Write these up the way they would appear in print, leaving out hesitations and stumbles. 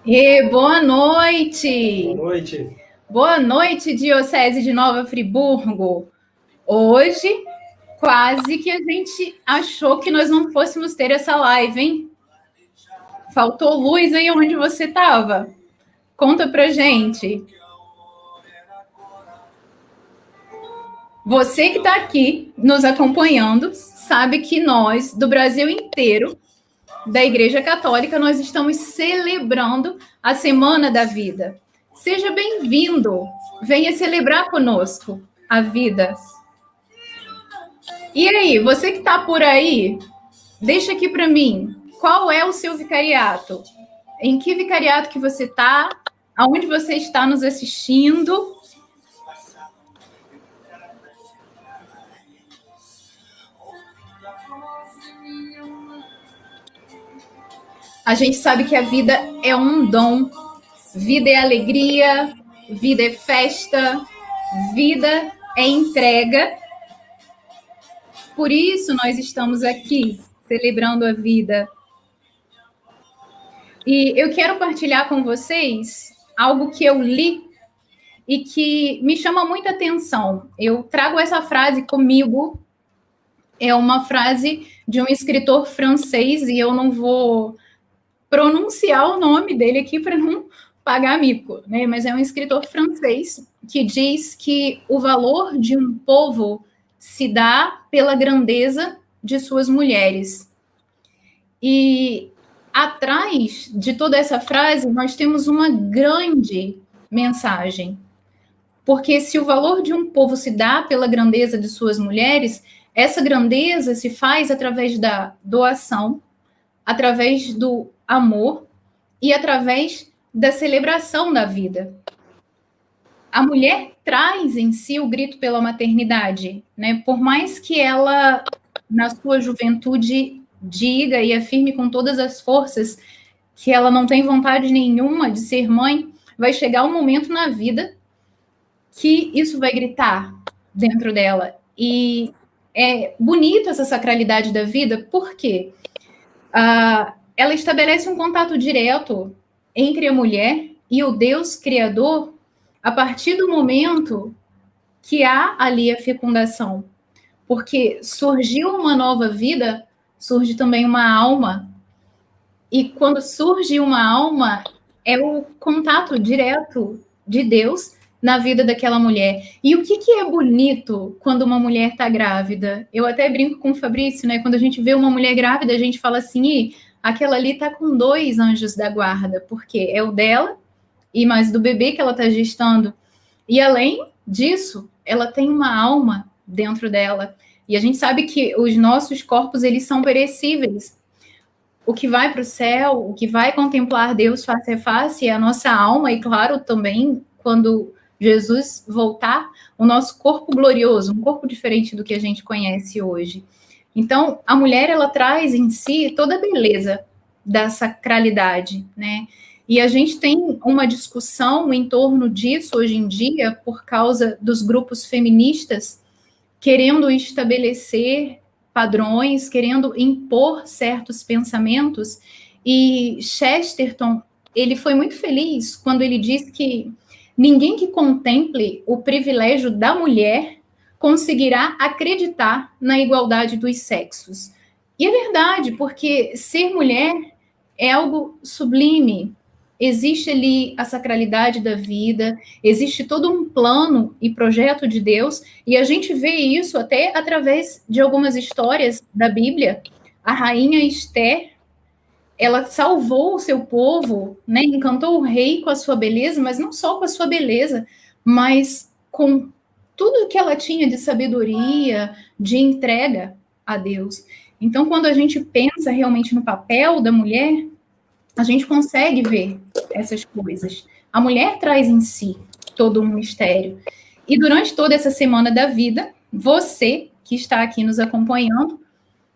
Boa Boa noite! noite. Boa noite, Diocese de Nova Friburgo. Hoje, quase que a gente achou que nós não fôssemos ter essa live, hein? Faltou luz aí onde você estava. Conta pra gente. Você que está aqui nos acompanhando, sabe que nós, do Brasil inteiro, da Igreja Católica, nós estamos celebrando a Semana da Vida. Seja bem-vindo, venha celebrar conosco a vida. E aí, você que está por aí, deixa aqui para mim, qual é o seu vicariato? Em que vicariato que você está? Aonde você está nos assistindo? A gente sabe que a vida é um dom. Vida é alegria, vida é festa, vida é entrega. Por isso nós estamos aqui celebrando a vida. E eu quero partilhar com vocês algo que eu li e que me chama muita atenção. Eu trago essa frase comigo. É uma frase de um escritor francês e eu não vou pronunciar o nome dele aqui para não pagar mico, né? Mas é um escritor francês que diz que o valor de um povo se dá pela grandeza de suas mulheres. E atrás de toda essa frase, nós temos uma grande mensagem. Porque se o valor de um povo se dá pela grandeza de suas mulheres, essa grandeza se faz através da doação, através do amor e através da celebração da vida. A mulher traz em si o grito pela maternidade, né? Por mais que ela, na sua juventude, diga e afirme com todas as forças que ela não tem vontade nenhuma de ser mãe, vai chegar um momento na vida que isso vai gritar dentro dela. E é bonito essa sacralidade da vida, porque ela estabelece um contato direto entre a mulher e o Deus Criador a partir do momento que há ali a fecundação. Porque surgiu uma nova vida, surge também uma alma. E quando surge uma alma, é o contato direto de Deus na vida daquela mulher. E o que é bonito quando uma mulher está grávida? Eu até brinco com o Fabrício, né? Quando a gente vê uma mulher grávida, a gente fala assim, aquela ali está com 2 anjos da guarda, porque é o dela e mais do bebê que ela está gestando. E além disso, ela tem uma alma dentro dela. E a gente sabe que os nossos corpos, eles são perecíveis. O que vai para o céu, o que vai contemplar Deus face a face é a nossa alma, e claro, também, quando Jesus voltar, o nosso corpo glorioso, um corpo diferente do que a gente conhece hoje. Então, a mulher, ela traz em si toda a beleza da sacralidade, né? E a gente tem uma discussão em torno disso hoje em dia, por causa dos grupos feministas querendo estabelecer padrões, querendo impor certos pensamentos. E Chesterton, ele foi muito feliz quando ele disse que ninguém que contemple o privilégio da mulher conseguirá acreditar na igualdade dos sexos. E é verdade, porque ser mulher é algo sublime. Existe ali a sacralidade da vida, existe todo um plano e projeto de Deus, e a gente vê isso até através de algumas histórias da Bíblia. A rainha Esther, ela salvou o seu povo, né? Encantou o rei com a sua beleza, mas não só com a sua beleza, mas com tudo que ela tinha de sabedoria, de entrega a Deus. Então, quando a gente pensa realmente no papel da mulher, a gente consegue ver essas coisas. A mulher traz em si todo um mistério. E durante toda essa semana da vida, você que está aqui nos acompanhando,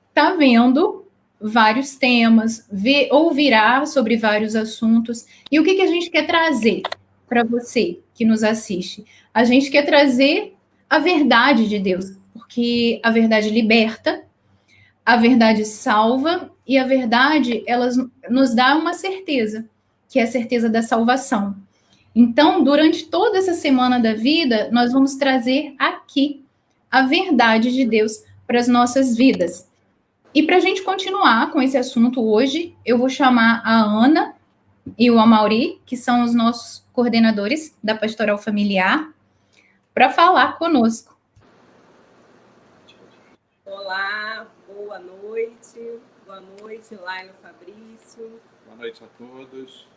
está vendo vários temas, ouvirá sobre vários assuntos. E o que a gente quer trazer para você que nos assiste? A gente quer trazer a verdade de Deus, porque a verdade liberta, a verdade salva e a verdade, ela nos dá uma certeza que é a certeza da salvação. Então, durante toda essa semana da vida, nós vamos trazer aqui a verdade de Deus para as nossas vidas. E para a gente continuar com esse assunto hoje, eu vou chamar a Ana e o Amaury, que são os nossos coordenadores da Pastoral Familiar, para falar conosco. Olá, boa noite. Boa noite, Laila, Fabrício. Boa noite a todos.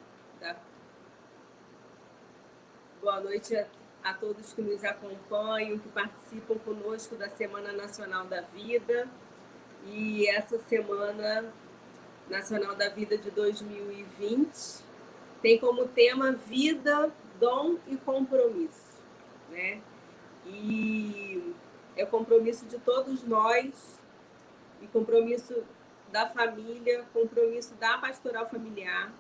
Boa noite a todos que nos acompanham, que participam conosco da Semana Nacional da Vida. E essa Semana Nacional da Vida de 2020 tem como tema vida, dom e compromisso, né? E é o compromisso de todos nós, e compromisso da família, compromisso da pastoral familiar.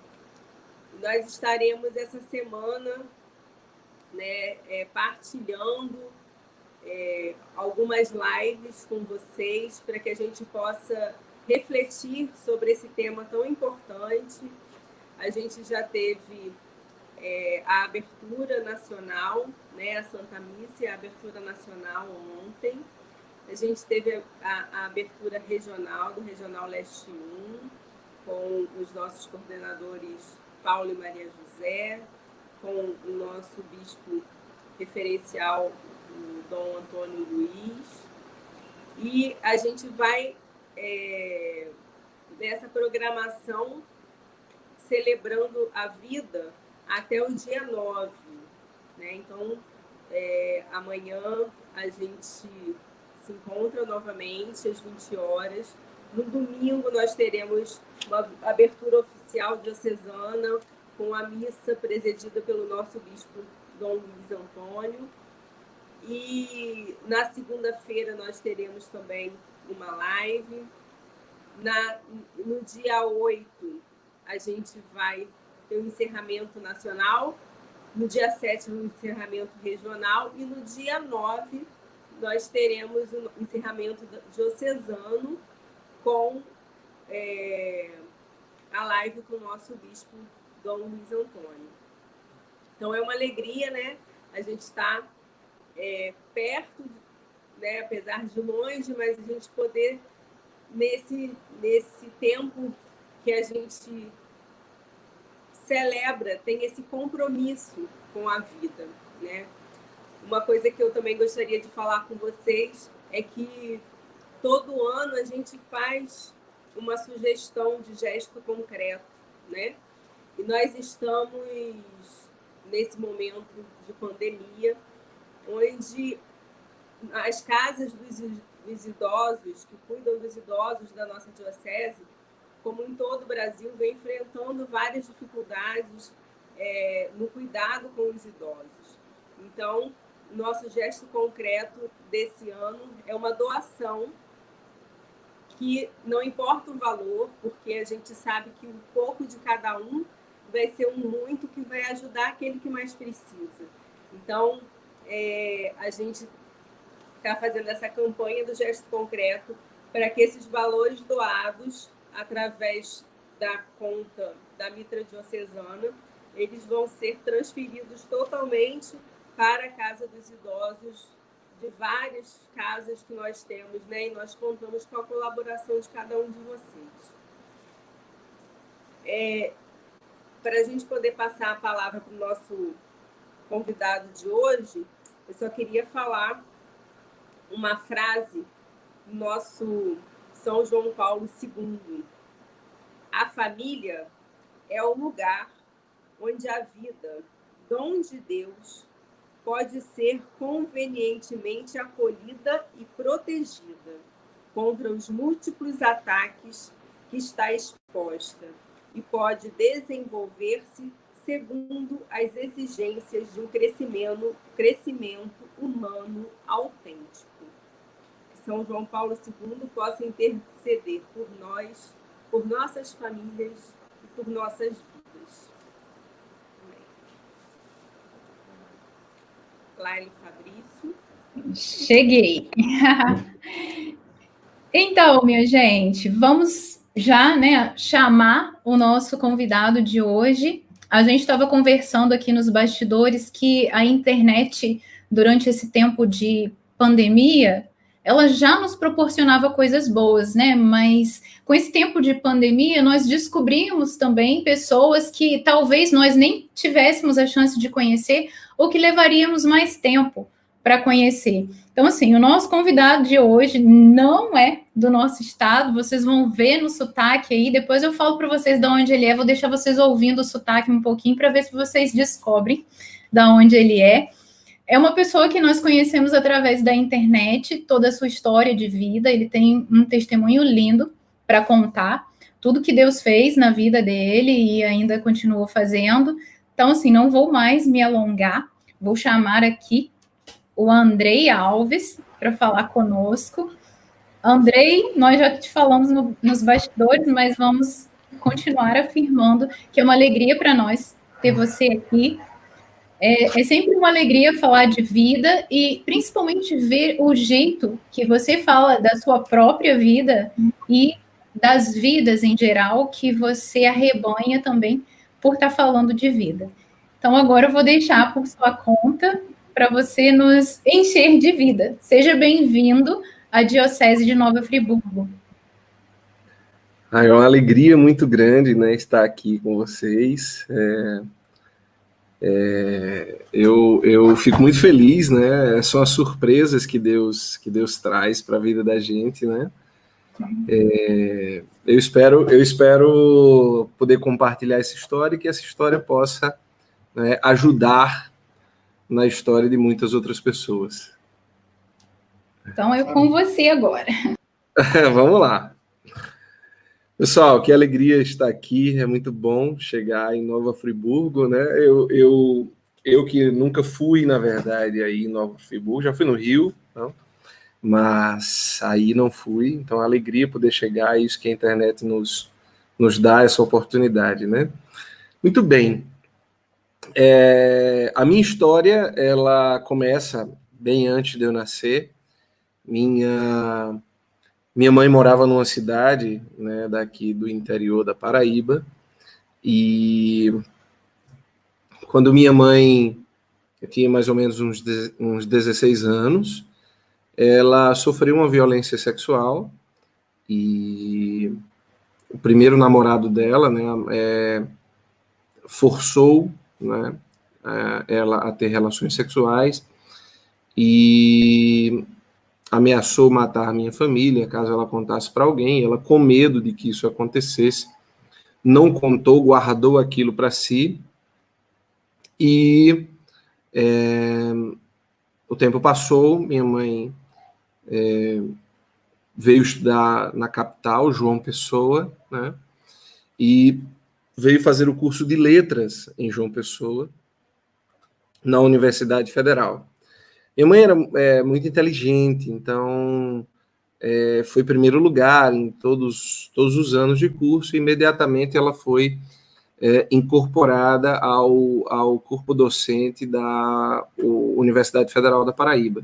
Nós estaremos essa semana, né, partilhando algumas lives com vocês para que a gente possa refletir sobre esse tema tão importante. A gente já teve a abertura nacional, né, a Santa Missa e a abertura nacional ontem. A gente teve a abertura regional, do Regional Leste 1, com os nossos coordenadores Paulo e Maria José, com o nosso bispo referencial, o Dom Antônio Luiz. E a gente vai, nessa programação, celebrando a vida até o dia 9. Né? Então, amanhã a gente se encontra novamente às 20 horas. No domingo nós teremos uma abertura oficial diocesana com a missa presidida pelo nosso bispo Dom Luiz Antônio. E na segunda-feira nós teremos também uma live. No dia 8 a gente vai ter um encerramento nacional, no dia 7 um encerramento regional e no dia 9 nós teremos um encerramento diocesano com a live com o nosso bispo Dom Luiz Antônio. Então é uma alegria, né? A gente está perto, né? Apesar de longe, mas a gente poder, nesse tempo que a gente celebra, tem esse compromisso com a vida, né? Uma coisa que eu também gostaria de falar com vocês é que todo ano a gente faz uma sugestão de gesto concreto, né? E nós estamos nesse momento de pandemia, onde as casas dos idosos, que cuidam dos idosos da nossa diocese, como em todo o Brasil, vem enfrentando várias dificuldades no cuidado com os idosos. Então, nosso gesto concreto desse ano é uma doação que não importa o valor, porque a gente sabe que um pouco de cada um vai ser um muito que vai ajudar aquele que mais precisa. Então, a gente está fazendo essa campanha do gesto concreto para que esses valores doados através da conta da Mitra Diocesana, eles vão ser transferidos totalmente para a Casa dos Idosos, de várias casas que nós temos, né? E nós contamos com a colaboração de cada um de vocês. Para a gente poder passar a palavra para o nosso convidado de hoje, eu só queria falar uma frase do nosso São João Paulo II. A família é o lugar onde a vida, dom de Deus, pode ser convenientemente acolhida e protegida contra os múltiplos ataques que está exposta e pode desenvolver-se segundo as exigências de um crescimento humano autêntico. Que São João Paulo II possa interceder por nós, por nossas famílias e por nossas vidas. Laila e Fabrício. Cheguei. Então, minha gente, vamos já, né, chamar o nosso convidado de hoje, A gente estava conversando aqui nos bastidores que a internet, durante esse tempo de pandemia, ela já nos proporcionava coisas boas, né? Mas com esse tempo de pandemia, nós descobrimos também pessoas que talvez nós nem tivéssemos a chance de conhecer ou que levaríamos mais tempo para conhecer. Então, assim, o nosso convidado de hoje não é do nosso estado, vocês vão ver no sotaque aí, depois eu falo para vocês de onde ele é, vou deixar vocês ouvindo o sotaque um pouquinho para ver se vocês descobrem de onde ele é. É uma pessoa que nós conhecemos através da internet, toda a sua história de vida, ele tem um testemunho lindo para contar, tudo que Deus fez na vida dele e ainda continuou fazendo. Então, assim, não vou mais me alongar, vou chamar aqui o Andrei Alves para falar conosco. Andrei, nós já te falamos nos bastidores, mas vamos continuar afirmando que é uma alegria para nós ter você aqui. É sempre uma alegria falar de vida e principalmente ver o jeito que você fala da sua própria vida e das vidas em geral que você arrebanha também por estar falando de vida. Então agora eu vou deixar por sua conta para você nos encher de vida. Seja bem-vindo à Diocese de Nova Friburgo. É uma alegria muito grande, né, estar aqui com vocês. Eu fico muito feliz, né? São as surpresas que Deus traz para a vida da gente, né? Eu espero poder compartilhar essa história e que essa história possa, né, ajudar na história de muitas outras pessoas. Então é com você agora. Vamos lá. Pessoal, que alegria estar aqui, é muito bom chegar em Nova Friburgo, né? Eu que nunca fui, na verdade, aí em Nova Friburgo, já fui no Rio, não? Mas aí não fui, então a alegria poder chegar, é isso que a internet nos dá, essa oportunidade, né? Muito bem. A minha história, ela começa bem antes de eu nascer. Minha mãe morava numa cidade, né, daqui do interior da Paraíba, e quando minha mãe tinha mais ou menos uns 16 anos, ela sofreu uma violência sexual, e o primeiro namorado dela, né, forçou, né, ela a ter relações sexuais e ameaçou matar a minha família caso ela contasse para alguém. Ela, com medo de que isso acontecesse, não contou, guardou aquilo para si, e o tempo passou, minha mãe veio estudar na capital, João Pessoa, né, e veio fazer o curso de letras em João Pessoa, na Universidade Federal. Minha mãe era muito inteligente, então foi primeiro lugar em todos os anos de curso, e imediatamente ela foi incorporada ao corpo docente da Universidade Federal da Paraíba.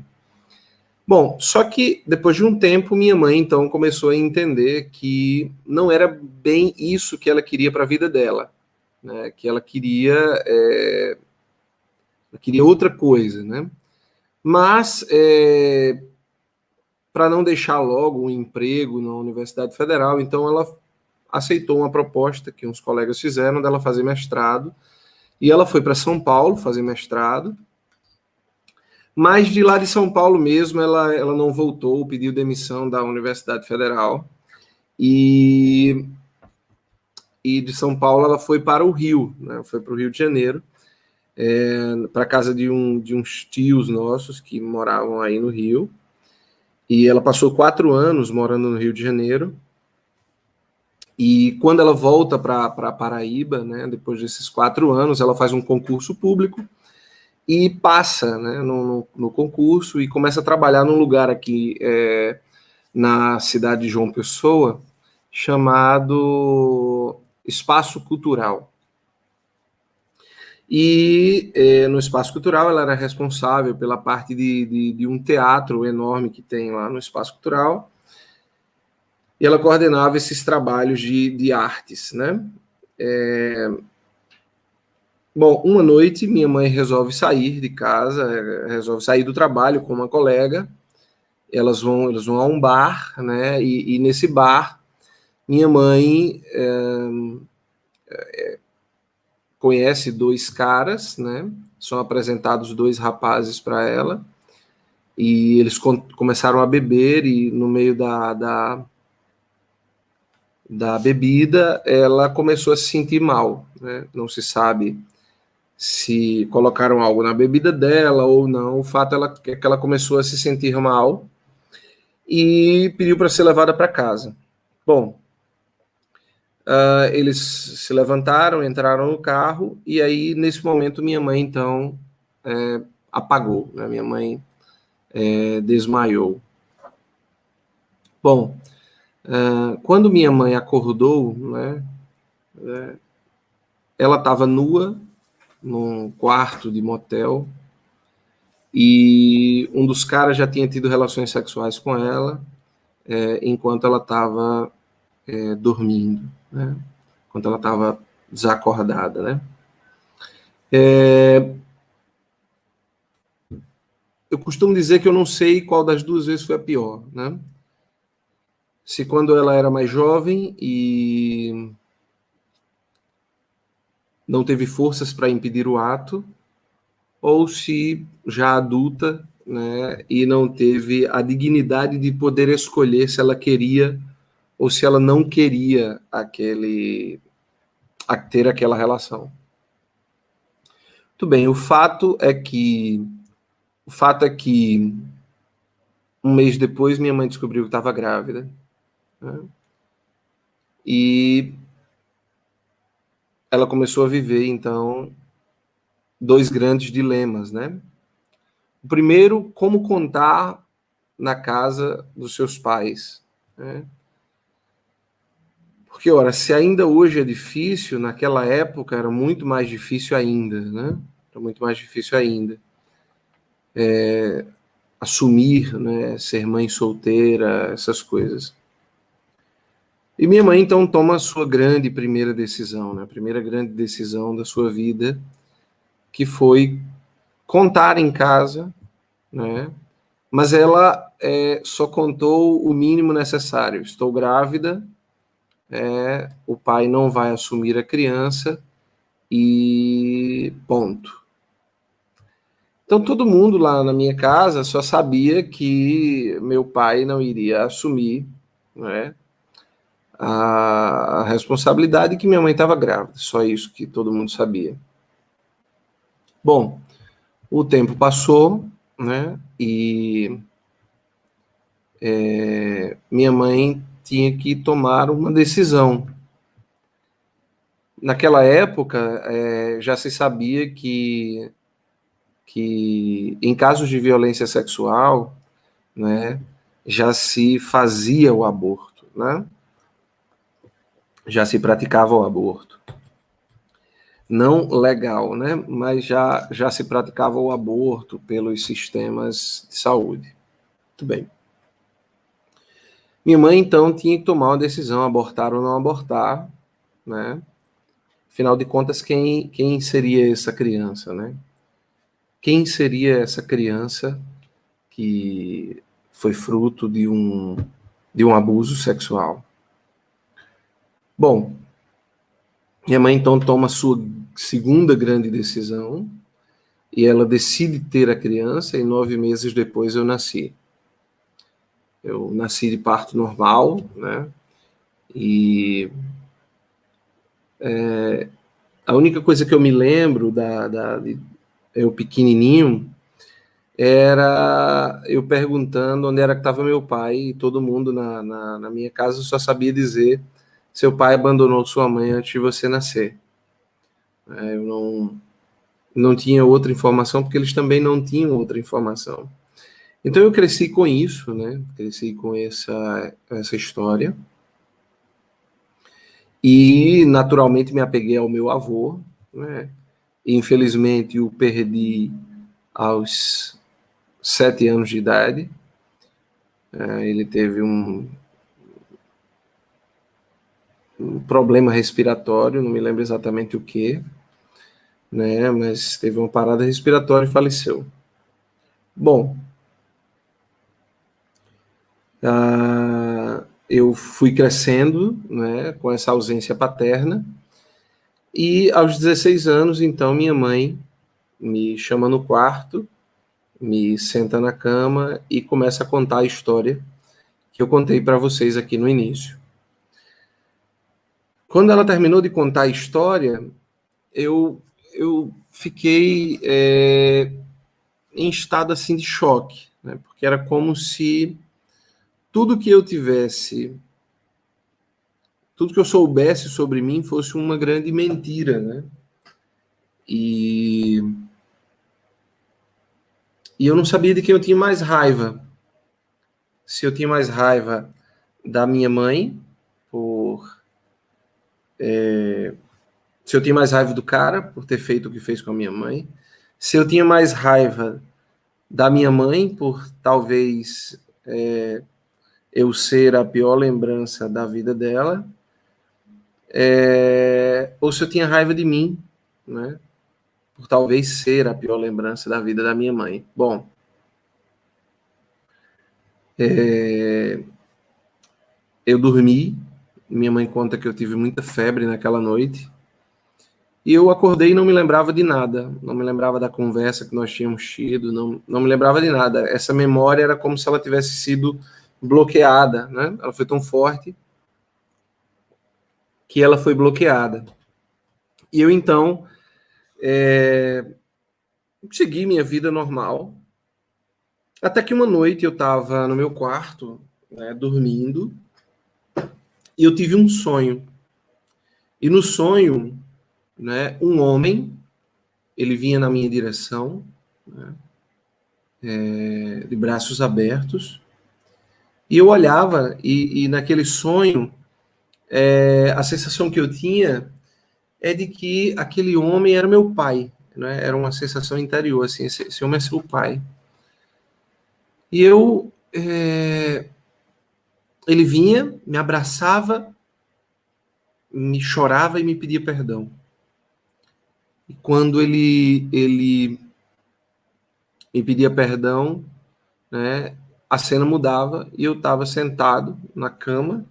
Bom, só que depois de um tempo, minha mãe então começou a entender que não era bem isso que ela queria para a vida dela, né? Que ela queria outra coisa, né? Mas, para não deixar logo um emprego na Universidade Federal, então ela aceitou uma proposta que uns colegas fizeram dela fazer mestrado, e ela foi para São Paulo fazer mestrado, mas de lá de São Paulo mesmo ela não voltou, pediu demissão da Universidade Federal, e de São Paulo ela foi para o Rio, né? Foi para o Rio de Janeiro, para a casa de uns tios nossos que moravam aí no Rio, e ela passou 4 anos morando no Rio de Janeiro, e quando ela volta para Paraíba, né, depois desses 4 anos, ela faz um concurso público e passa, né, no concurso, e começa a trabalhar num lugar aqui na cidade de João Pessoa, chamado Espaço Cultural. E no Espaço Cultural ela era responsável pela parte de um teatro enorme que tem lá no Espaço Cultural, e ela coordenava esses trabalhos de artes, né? Bom, uma noite minha mãe resolve sair de casa, resolve sair do trabalho com uma colega. Eles vão a um bar, né? E nesse bar, minha mãe conhece dois caras, né? São apresentados dois rapazes para ela. E eles começaram a beber e no meio da bebida ela começou a se sentir mal, né? Não se sabe se colocaram algo na bebida dela ou não. O fato é que ela começou a se sentir mal e pediu para ser levada para casa. Bom, eles se levantaram, entraram no carro e aí nesse momento minha mãe então apagou, né? Minha mãe desmaiou. Bom, quando minha mãe acordou, né, ela estava nua num quarto de motel e um dos caras já tinha tido relações sexuais com ela enquanto ela estava dormindo, né, enquanto ela estava desacordada, né. Eu costumo dizer que eu não sei qual das duas vezes foi a pior, né. Se quando ela era mais jovem e não teve forças para impedir o ato, ou se já adulta, né, e não teve a dignidade de poder escolher se ela queria ou se ela não queria ter aquela relação. Muito bem, o fato é que um mês depois minha mãe descobriu que estava grávida, né, e ela começou a viver então dois grandes dilemas, né? O primeiro, como contar na casa dos seus pais, né? Porque, ora, se ainda hoje é difícil, naquela época era muito mais difícil ainda, né? Era muito mais difícil ainda. Assumir, né? Ser mãe solteira, essas coisas. E minha mãe, então, toma a sua grande primeira decisão, né? A primeira grande decisão da sua vida, que foi contar em casa, né? Mas ela só contou o mínimo necessário. Estou grávida, o pai não vai assumir a criança e ponto. Então todo mundo lá na minha casa só sabia que meu pai não iria assumir, né, a responsabilidade, que minha mãe estava grávida. Só isso que todo mundo sabia. Bom, o tempo passou, né, e minha mãe tinha que tomar uma decisão. Naquela época, já se sabia que em casos de violência sexual, né, já se fazia o aborto, né? Já se praticava o aborto. Não legal, né? Mas já se praticava o aborto pelos sistemas de saúde. Muito bem. Minha mãe, então, tinha que tomar uma decisão, abortar ou não abortar, né? Afinal de contas, quem seria essa criança, né? Quem seria essa criança que foi fruto de um abuso sexual? Bom, minha mãe então toma a sua segunda grande decisão e ela decide ter a criança e 9 meses depois eu nasci. Eu nasci de parto normal, né? E a única coisa que eu me lembro de eu pequenininho era eu perguntando onde era que estava meu pai, e todo mundo na minha casa só sabia dizer: seu pai abandonou sua mãe antes de você nascer. Eu não tinha outra informação, porque eles também não tinham outra informação. Então eu cresci com isso, né? Cresci com essa história. E naturalmente me apeguei ao meu avô, né? Infelizmente o perdi aos 7 anos de idade. Ele teve um problema respiratório, não me lembro exatamente o que, né? Mas teve uma parada respiratória e faleceu. Bom, eu fui crescendo, né, com essa ausência paterna, e aos 16 anos, então, minha mãe me chama no quarto, me senta na cama e começa a contar a história que eu contei para vocês aqui no início. Quando ela terminou de contar a história, eu fiquei em estado assim de choque, né? Porque era como se tudo que eu tivesse, tudo que eu soubesse sobre mim fosse uma grande mentira, né? E eu não sabia de quem eu tinha mais raiva. Se eu tinha mais raiva da minha mãe, se eu tinha mais raiva do cara por ter feito o que fez com a minha mãe, se eu tinha mais raiva da minha mãe por talvez eu ser a pior lembrança da vida dela, ou se eu tinha raiva de mim, né? Por talvez ser a pior lembrança da vida da minha mãe. Bom, eu dormi, minha mãe conta que eu tive muita febre naquela noite, e eu acordei e não me lembrava de nada, não me lembrava da conversa que nós tínhamos tido, não me lembrava de nada. Essa memória era como se ela tivesse sido bloqueada, né? Ela foi tão forte que ela foi bloqueada. E eu, então, segui minha vida normal, até que uma noite eu estava no meu quarto, né, dormindo, e eu tive um sonho. E no sonho, né, um homem, ele vinha na minha direção, né, de braços abertos, e eu olhava, e naquele sonho, a sensação que eu tinha é de que aquele homem era meu pai, né? Era uma sensação interior, assim, esse homem é seu pai. E ele vinha, me abraçava, me chorava e me pedia perdão. E quando ele me pedia perdão, né, a cena mudava e eu estava sentado na cama,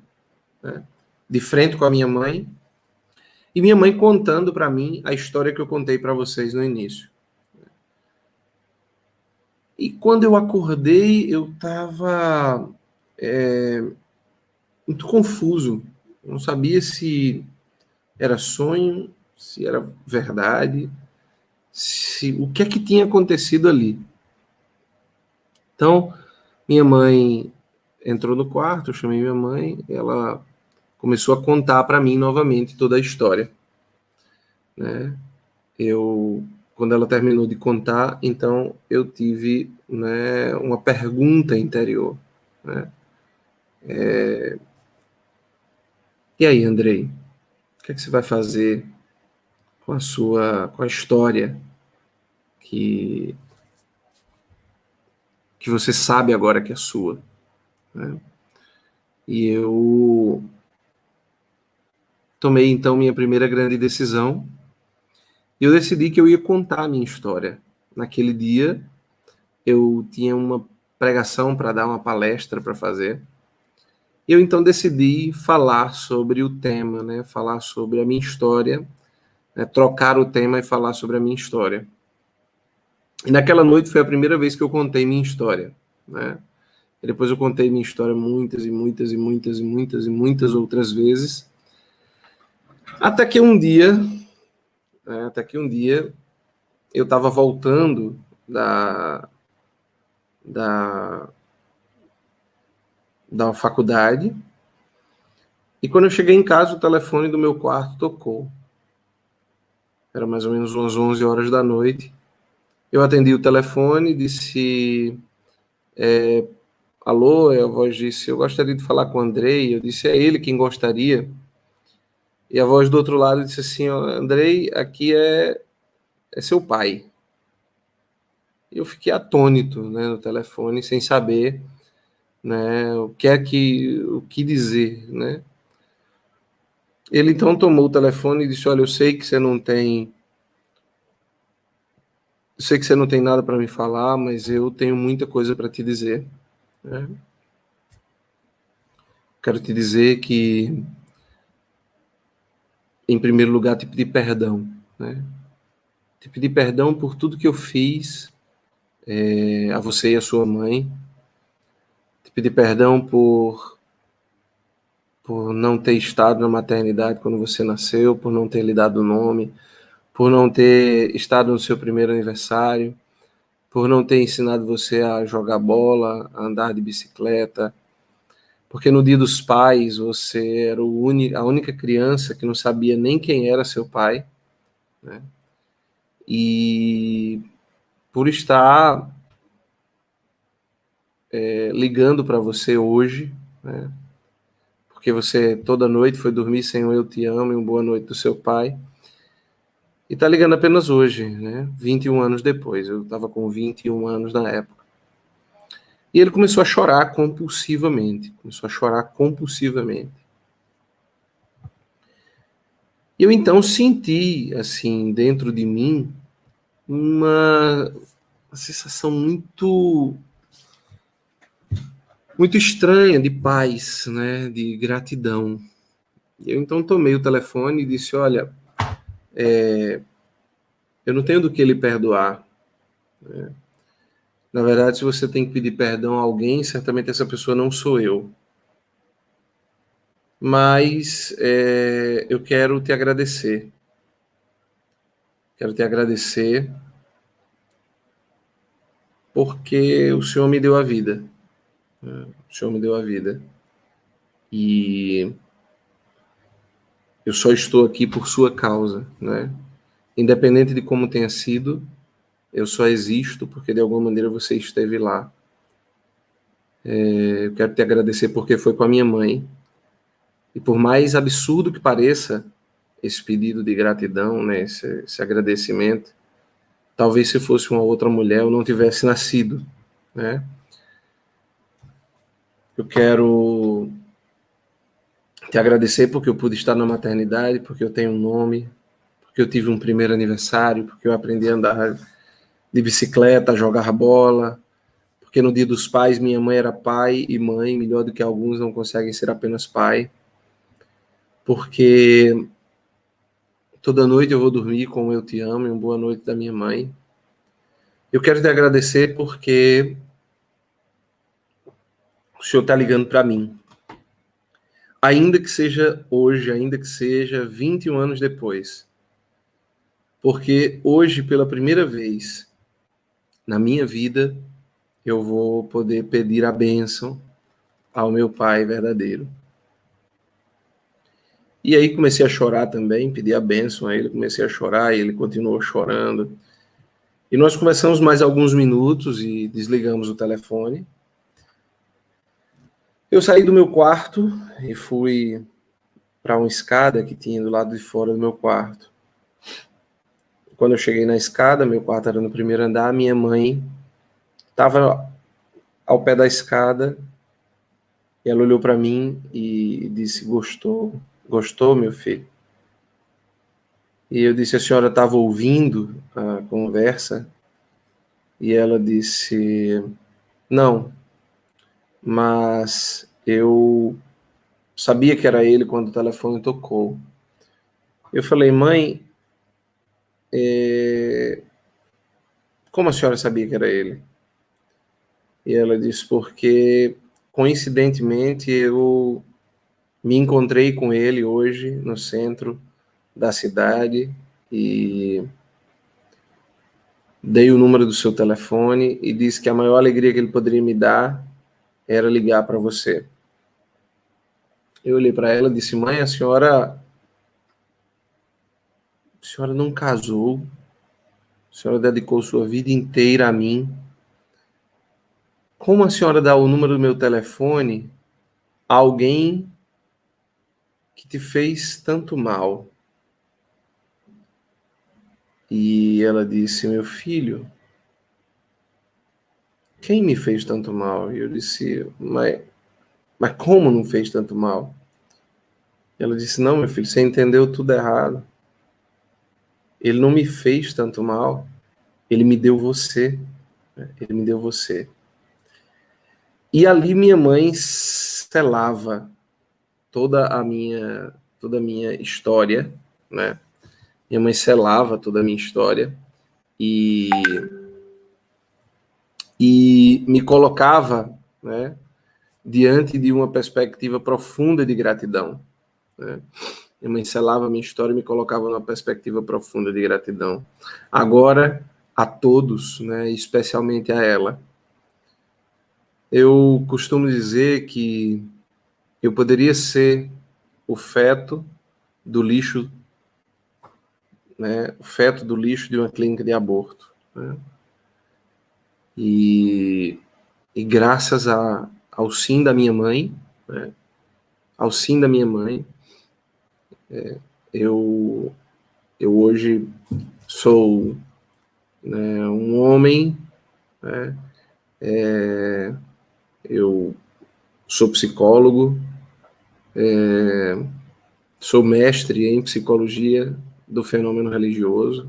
né, de frente com a minha mãe, e minha mãe contando para mim a história que eu contei para vocês no início. E quando eu acordei, eu estava muito confuso. Eu não sabia se era sonho, se era verdade, o que é que tinha acontecido ali. Então, minha mãe entrou no quarto, eu chamei minha mãe, ela começou a contar para mim novamente toda a história, né? Quando ela terminou de contar, então eu tive, né, uma pergunta interior, né? E aí, Andrei, o que é que você vai fazer com a história que você sabe agora que é sua, né? E eu tomei então minha primeira grande decisão. E eu decidi que eu ia contar a minha história. Naquele dia, eu tinha uma pregação para dar, uma palestra para fazer. Eu então decidi falar sobre o tema, né? Falar sobre a minha história, né? Trocar o tema e falar sobre a minha história. E naquela noite foi a primeira vez que eu contei minha história, né? E depois eu contei minha história muitas e muitas e muitas e muitas e muitas outras vezes, até que um dia, eu estava voltando da faculdade, e quando eu cheguei em casa, o telefone do meu quarto tocou. Era mais ou menos umas 11 horas da noite. Eu atendi o telefone, disse: alô, a voz disse: eu gostaria de falar com o Andrei. Eu disse: é ele quem gostaria. E a voz do outro lado disse assim: Andrei, aqui é seu pai. E eu fiquei atônito, né, no telefone, sem saber, né, o que dizer, né. Ele então tomou o telefone e disse: olha, eu sei que você não tem Eu sei que você não tem nada para me falar, mas eu tenho muita coisa para te dizer, né? Quero te dizer que, em primeiro lugar, te pedir perdão, né? Te pedir perdão por tudo que eu fiz a você e a sua mãe. Te pedir perdão por não ter estado na maternidade quando você nasceu, por não ter lhe dado o nome, por não ter estado no seu primeiro aniversário, por não ter ensinado você a jogar bola, a andar de bicicleta, porque no Dia dos Pais você era a única criança que não sabia nem quem era seu pai, né? E por estar ligando para você hoje, né? Porque você toda noite foi dormir sem um eu te amo e um boa noite do seu pai, e tá ligando apenas hoje, né? 21 anos depois. Eu estava com 21 anos na época. E ele começou a chorar compulsivamente. E eu então senti, assim, dentro de mim, uma sensação muito estranha de paz, né? De gratidão. E eu então tomei o telefone e disse, olha, eu não tenho do que lhe perdoar, né? Na verdade, se você tem que pedir perdão a alguém, certamente essa pessoa não sou eu. Mas eu quero te agradecer. Quero te agradecer porque o Senhor me deu a vida. O Senhor me deu a vida. E eu só estou aqui por sua causa, né? Independente de como tenha sido, eu só existo porque de alguma maneira você esteve lá. Eu quero te agradecer porque foi com a minha mãe. E por mais absurdo que pareça esse pedido de gratidão, né, esse agradecimento, talvez se fosse uma outra mulher eu não tivesse nascido, né? Eu quero te agradecer porque eu pude estar na maternidade, porque eu tenho um nome, porque eu tive um primeiro aniversário, porque eu aprendi a andar de bicicleta, a jogar bola, porque no Dia dos Pais minha mãe era pai e mãe, melhor do que alguns não conseguem ser apenas pai, porque toda noite eu vou dormir com Eu Te Amo e uma boa noite da minha mãe. Eu quero te agradecer porque o Senhor está ligando para mim. Ainda que seja hoje, ainda que seja 21 anos depois. Porque hoje, pela primeira vez na minha vida, eu vou poder pedir a bênção ao meu Pai verdadeiro. E aí comecei a chorar também, pedi a bênção a ele, comecei a chorar e ele continuou chorando. E nós conversamos mais alguns minutos e desligamos o telefone. Eu saí do meu quarto e fui para uma escada que tinha do lado de fora do meu quarto. Quando eu cheguei na escada, meu quarto era no primeiro andar, minha mãe estava ao pé da escada e ela olhou para mim e disse, gostou, meu filho? E eu disse, a senhora estava ouvindo a conversa? E ela disse, não, mas eu sabia que era ele quando o telefone tocou. Eu falei, mãe, como a senhora sabia que era ele? E ela disse, porque coincidentemente eu me encontrei com ele hoje no centro da cidade e dei o número do seu telefone e disse que a maior alegria que ele poderia me dar era ligar para você. Eu olhei para ela e disse, mãe, a senhora não casou, a senhora dedicou sua vida inteira a mim. Como a senhora dá o número do meu telefone a alguém que te fez tanto mal? E ela disse, meu filho, quem me fez tanto mal? E eu disse, mas como não fez tanto mal? E ela disse, não, meu filho, você entendeu tudo errado. Ele não me fez tanto mal. Ele me deu você, né? Ele me deu você. E ali minha mãe selava toda a minha história, né? Minha mãe selava toda a minha história e me colocava, né, diante de uma perspectiva profunda de gratidão, né? Minha mãe selava a minha história e me colocava numa perspectiva profunda de gratidão. Agora, a todos, né, especialmente a ela, eu costumo dizer que eu poderia ser o feto do lixo, né, o feto do lixo de uma clínica de aborto, né? E graças ao sim da minha mãe, né, ao sim da minha mãe, eu hoje sou, né, um homem, né, eu sou psicólogo, sou mestre em psicologia do fenômeno religioso,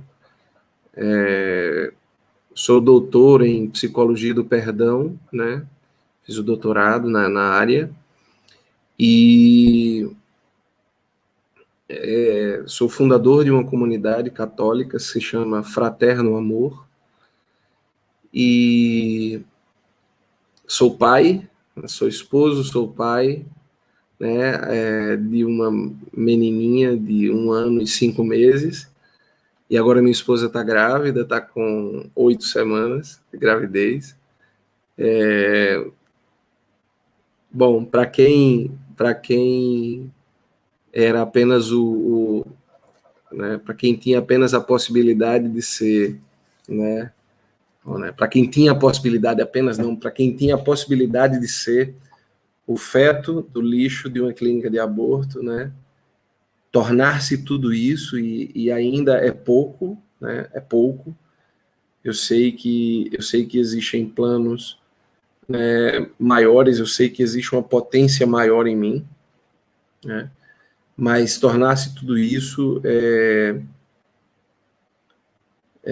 sou doutor em psicologia do perdão, né? Fiz o doutorado na área e sou fundador de uma comunidade católica que se chama Fraterno Amor e sou pai, sou esposo, sou pai, né, de uma menininha de 1 ano e 5 meses. E agora minha esposa está grávida, está com 8 semanas de gravidez. Bom, para quem era apenas né, para quem tinha apenas a possibilidade de ser, né, para quem tinha a possibilidade apenas não, para quem tinha a possibilidade de ser o feto do lixo de uma clínica de aborto, né, tornar-se tudo isso e ainda é pouco, né, é pouco. Eu sei que existem planos, né, maiores, eu sei que existe uma potência maior em mim, né, mas tornar-se tudo isso é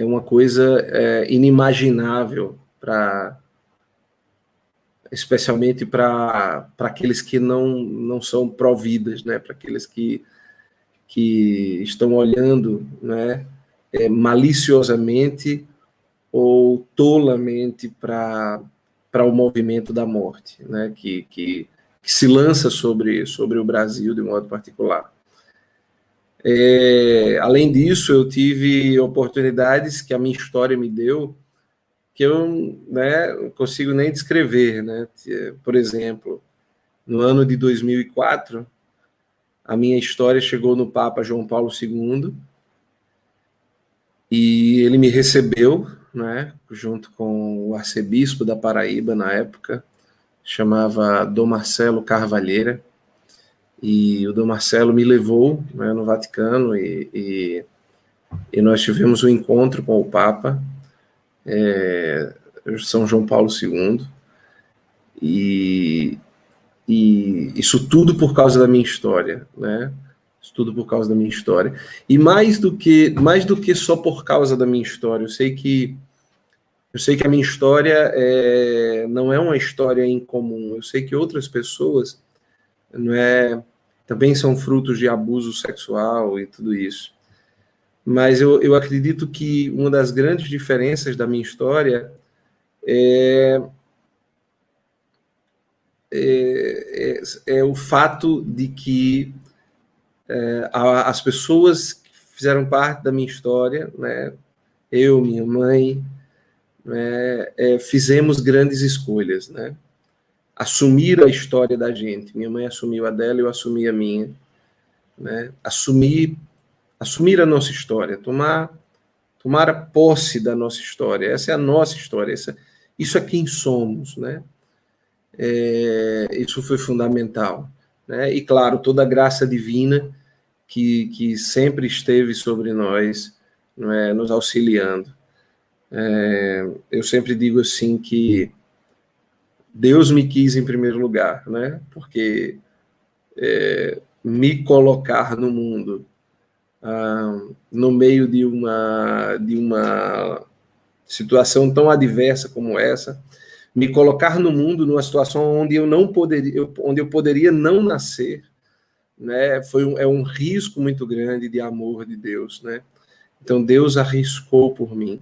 uma coisa inimaginável especialmente para aqueles que não são pró-vidas, né, para aqueles que estão olhando, né, maliciosamente ou tolamente para o movimento da morte, né, que se lança sobre o Brasil de modo particular. Além disso, eu tive oportunidades que a minha história me deu que eu, né, não consigo nem descrever, né? Por exemplo, no ano de 2004, a minha história chegou no Papa João Paulo II e ele me recebeu, né, junto com o arcebispo da Paraíba na época, chamava Dom Marcelo Carvalheira, e o Dom Marcelo me levou, né, no Vaticano e nós tivemos um encontro com o Papa, São João Paulo II, e isso tudo por causa da minha história, né? Isso tudo por causa da minha história. E mais do que só por causa da minha história, eu sei que a minha história não é uma história incomum. Eu sei que outras pessoas, não é, também são frutos de abuso sexual e tudo isso. Mas eu acredito que uma das grandes diferenças da minha história é o fato de que as pessoas que fizeram parte da minha história, né, eu, minha mãe, né, fizemos grandes escolhas, né? Assumir a história da gente. Minha mãe assumiu a dela, eu assumi a minha, né? Assumir a nossa história, tomar a posse da nossa história. Essa é a nossa história. Isso é quem somos, né? Isso foi fundamental, né? E claro, toda a graça divina que sempre esteve sobre nós, não é, nos auxiliando. Eu sempre digo assim que Deus me quis em primeiro lugar, né? Porque me colocar no mundo no meio de uma situação tão adversa como essa, me colocar no mundo numa situação onde eu não poderia, onde eu poderia não nascer, né? É um risco muito grande de amor de Deus, né? Então Deus arriscou por mim.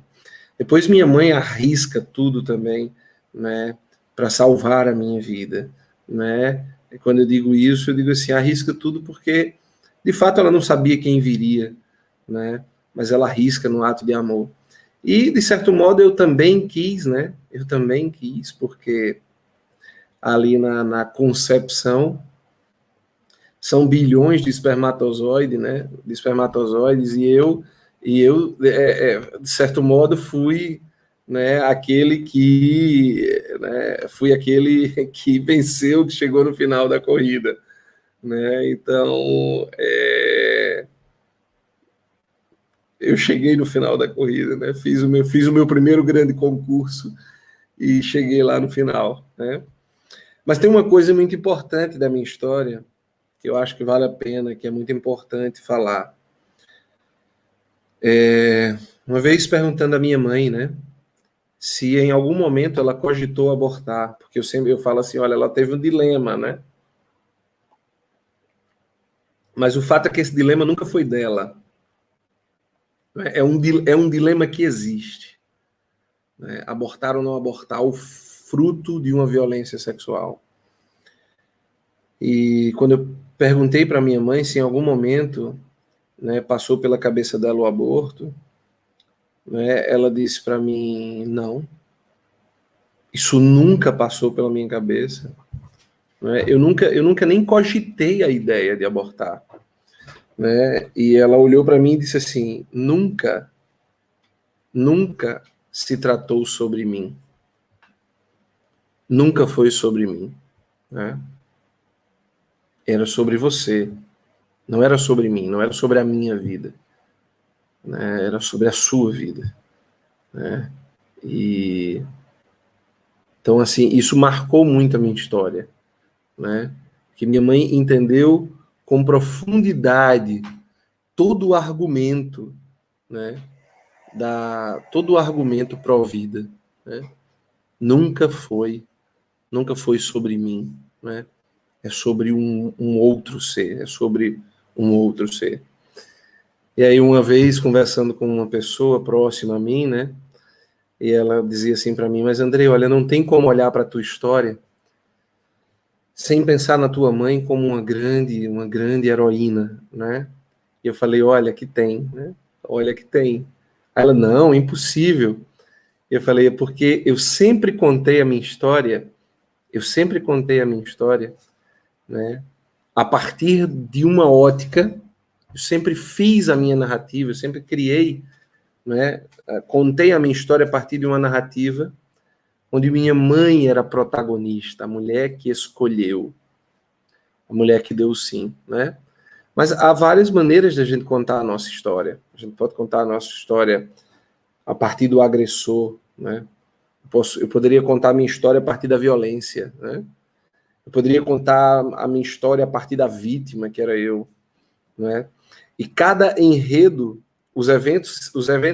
Depois minha mãe arrisca tudo também, né, para salvar a minha vida, né? E quando eu digo isso, eu digo assim, arrisca tudo porque de fato ela não sabia quem viria, né? Mas ela arrisca no ato de amor. E de certo modo eu também quis, né? Eu também quis, porque ali na concepção são bilhões de espermatozoides, né? De espermatozoides, e eu de certo modo fui, né, aquele que, né, fui aquele que venceu, que chegou no final da corrida, né? Então eu cheguei no final da corrida, né? Fiz o meu primeiro grande concurso e cheguei lá no final, né? Mas tem uma coisa muito importante da minha história que eu acho que vale a pena, que é muito importante falar. Uma vez perguntando à minha mãe, né, se em algum momento ela cogitou abortar, porque eu falo assim, olha, ela teve um dilema, né? Mas o fato é que esse dilema nunca foi dela. É um dilema que existe, né? Abortar ou não abortar, o fruto de uma violência sexual. E quando eu perguntei para minha mãe se em algum momento, né, passou pela cabeça dela o aborto, né, ela disse para mim, não, isso nunca passou pela minha cabeça, né, eu nunca nem cogitei a ideia de abortar, né, e ela olhou para mim e disse assim, nunca se tratou sobre mim, nunca foi sobre mim, né, era sobre você, não era sobre mim, não era sobre a minha vida, né, era sobre a sua vida, né, e então assim, isso marcou muito a minha história, né, que minha mãe entendeu com profundidade todo o argumento, né, todo o argumento pró-vida, né, nunca foi sobre mim, né, é sobre um outro ser, é sobre um outro ser. E aí uma vez conversando com uma pessoa próxima a mim, né, e ela dizia assim para mim, mas Andrei, olha, não tem como olhar para a tua história sem pensar na tua mãe como uma grande heroína, né? E eu falei, olha que tem, né? Olha que tem. Aí ela, não, impossível. E eu falei, é porque eu sempre contei a minha história, né? A partir de uma ótica, eu sempre fiz a minha narrativa, eu sempre criei, né? Contei a minha história a partir de uma narrativa onde minha mãe era a protagonista, a mulher que escolheu, a mulher que deu o sim, né? Mas há várias maneiras de a gente contar a nossa história. A gente pode contar a nossa história a partir do agressor, né? Eu poderia contar a minha história a partir da violência, né? Eu poderia contar a minha história a partir da vítima, que era eu, né? E cada enredo, os eventos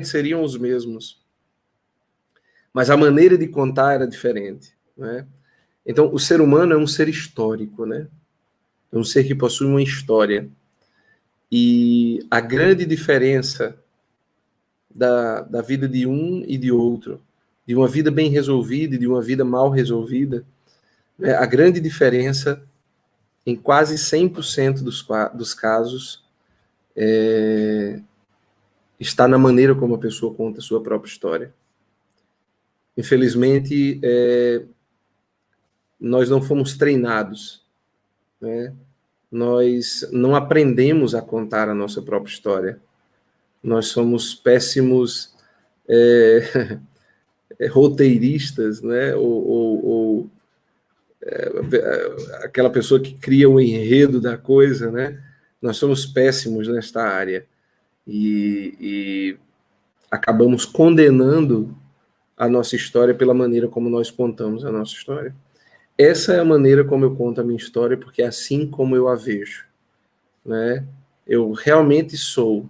seriam os mesmos, mas a maneira de contar era diferente, né? Então, o ser humano é um ser histórico, né? É um ser que possui uma história. E a grande diferença da vida de um e de outro, de uma vida bem resolvida e de uma vida mal resolvida, né? A grande diferença, em quase 100% dos casos, está na maneira como a pessoa conta a sua própria história. Infelizmente, nós não fomos treinados, né? Nós não aprendemos a contar a nossa própria história. Nós somos péssimos roteiristas, né? Ou aquela pessoa que cria o enredo da coisa, né? Nós somos péssimos nesta área e acabamos condenando a nossa história pela maneira como nós contamos a nossa história. Essa é a maneira como eu conto a minha história, porque é assim como eu a vejo, né? Eu realmente sou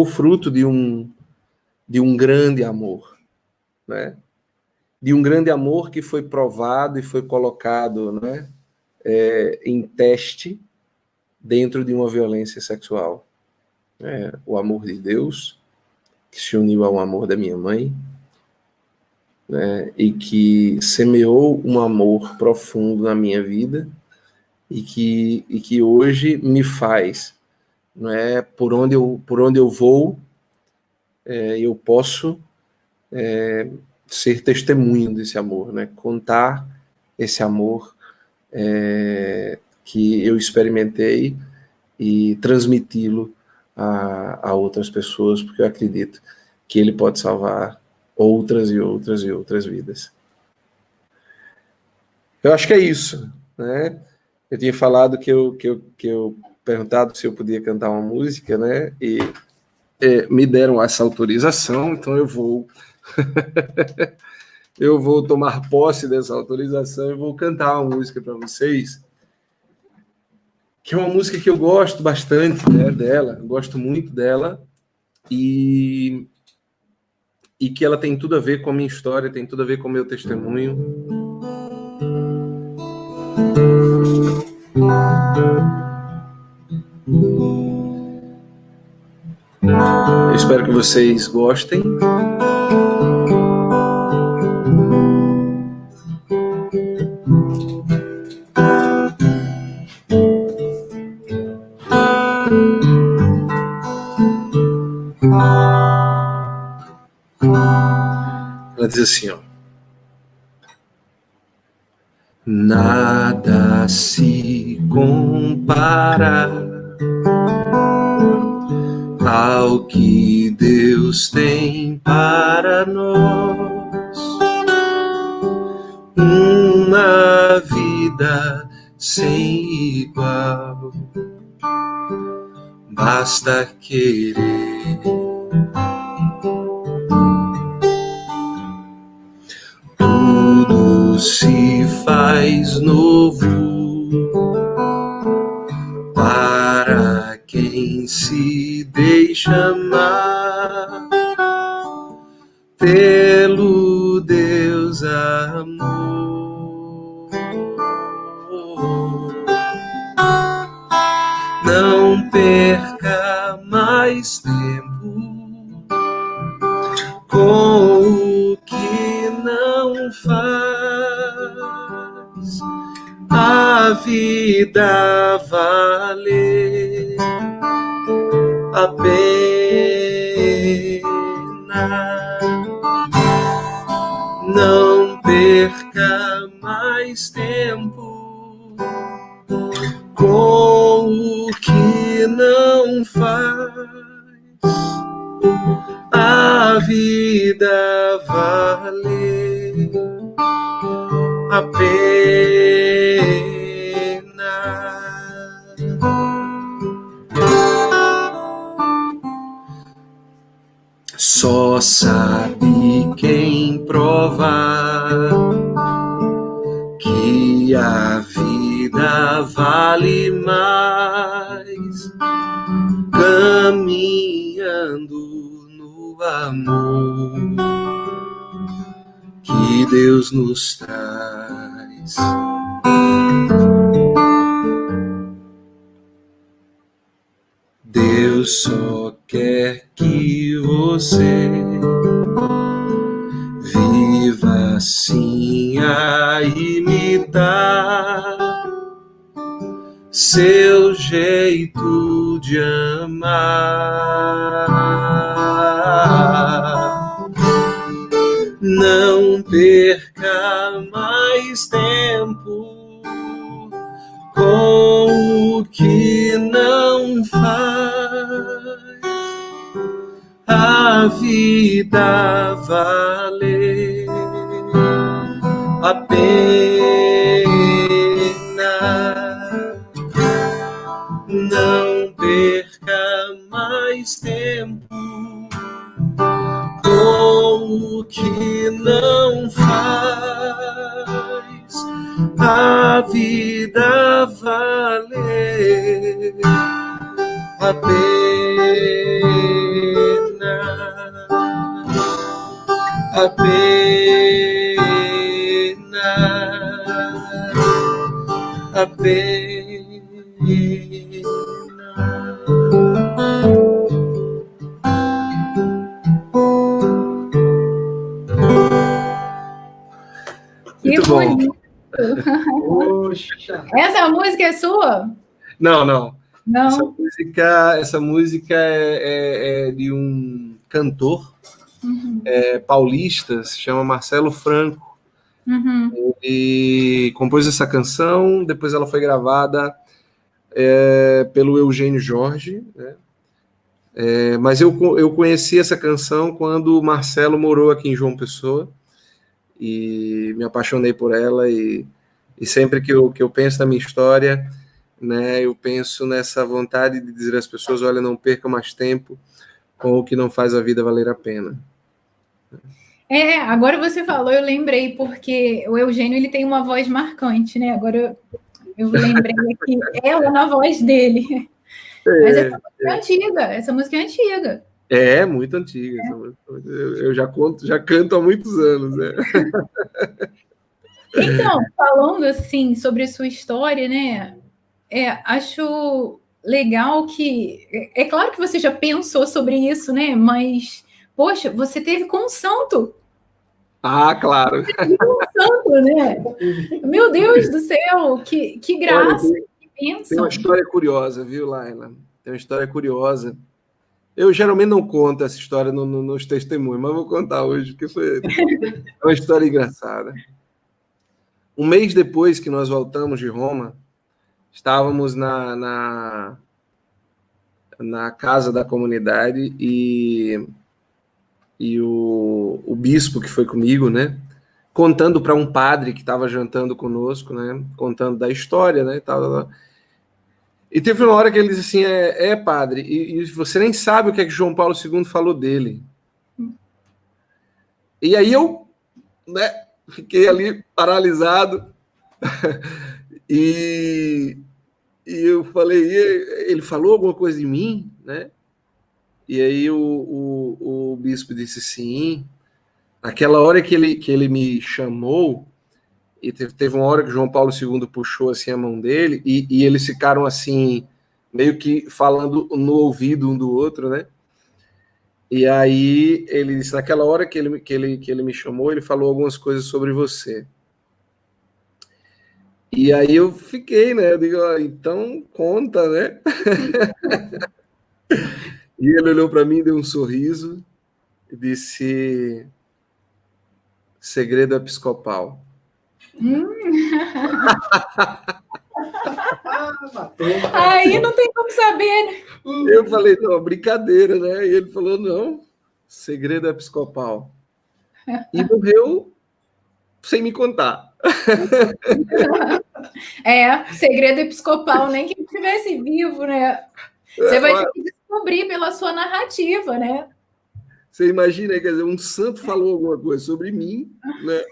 fruto de de um grande amor, né? De um grande amor que foi provado e foi colocado, né, em teste dentro de uma violência sexual. O amor de Deus, que se uniu ao amor da minha mãe, né, e que semeou um amor profundo na minha vida e que hoje me faz, né, por onde eu vou, eu posso ser testemunho desse amor, né, contar esse amor que eu experimentei e transmiti-lo a outras pessoas, porque eu acredito que ele pode salvar outras e outras e outras vidas. Eu acho que é isso, né? Eu tinha falado que eu perguntado se eu podia cantar uma música, né? E me deram essa autorização, então eu vou eu vou tomar posse dessa autorização e vou cantar uma música para vocês, que é uma música que eu gosto bastante, né, dela, eu gosto muito dela, e que ela tem tudo a ver com a minha história, tem tudo a ver com o meu testemunho. Eu espero que vocês gostem. Ela diz assim, ó: nada se compara ao que Deus tem para nós. Uma vida sem igual, basta querer. Tudo se faz novo para quem se deixa amar pelo Deus amor. Não perca mais tempo com o que não faz a vida valer a pena. Não perca mais tempo com o que não faz a vida valer a pena. Só sabe quem provar que a vida vale mais caminhando no amor que Deus nos traz. Deus só quer que você viva assim a imitar seu jeito de amar. Não perca mais tempo com o que não faz a vida valer a pena. Não perca mais tempo com o que não faz a vida valer a pena. a pena, a pena. Muito bom. Poxa. Essa música é sua? Não. Não. Essa música é de um cantor paulista, se chama Marcelo Franco. Ele compôs essa canção, depois ela foi gravada pelo Eugênio Jorge, né? Mas eu conheci essa canção quando o Marcelo morou aqui em João Pessoa e me apaixonei por ela, e sempre que eu penso na minha história, né, eu penso nessa vontade de dizer às pessoas: olha, não perca mais tempo com o que não faz a vida valer a pena. Agora você falou, eu lembrei, porque o Eugênio ele tem uma voz marcante, né? Agora eu lembrei aqui, ela na voz dele. Mas essa música é antiga, essa música é antiga. É, muito antiga. Eu já canto há muitos anos, né? Então, falando assim sobre a sua história, né? Acho legal que... É claro que você já pensou sobre isso, né? Mas, poxa, você teve com um santo. Ah, claro. Você teve com um santo, né? Meu Deus do céu, que graça, olha, que bênção. Tem uma história curiosa, viu, Laila? Tem uma história curiosa. Eu geralmente não conto essa história nos testemunhos, mas vou contar hoje, porque é uma história engraçada. Um mês depois que nós voltamos de Roma, estávamos na casa da comunidade e o bispo que foi comigo, né, contando para um padre que estava jantando conosco, né, contando da história, né, e tal. E teve uma hora que ele disse assim: padre, e você nem sabe o que é que João Paulo II falou dele. E aí eu, né, fiquei ali paralisado e eu falei: ele falou alguma coisa de mim, né? E aí o bispo disse sim. Naquela hora que ele me chamou, e teve uma hora que João Paulo II puxou assim a mão dele, e eles ficaram assim, meio que falando no ouvido um do outro, né? E aí ele disse: naquela hora que ele me chamou, ele falou algumas coisas sobre você. E aí eu fiquei, né? Eu digo: então conta, né? E ele olhou para mim, deu um sorriso e disse: segredo episcopal. Aí não tem como saber, né? Eu falei: não, brincadeira, né? E ele falou: não, segredo episcopal. E morreu sem me contar. Segredo episcopal, nem que estivesse vivo, né? Você vai ter que descobrir pela sua narrativa, né? Você imagina, quer dizer, um santo falou alguma coisa sobre mim, né?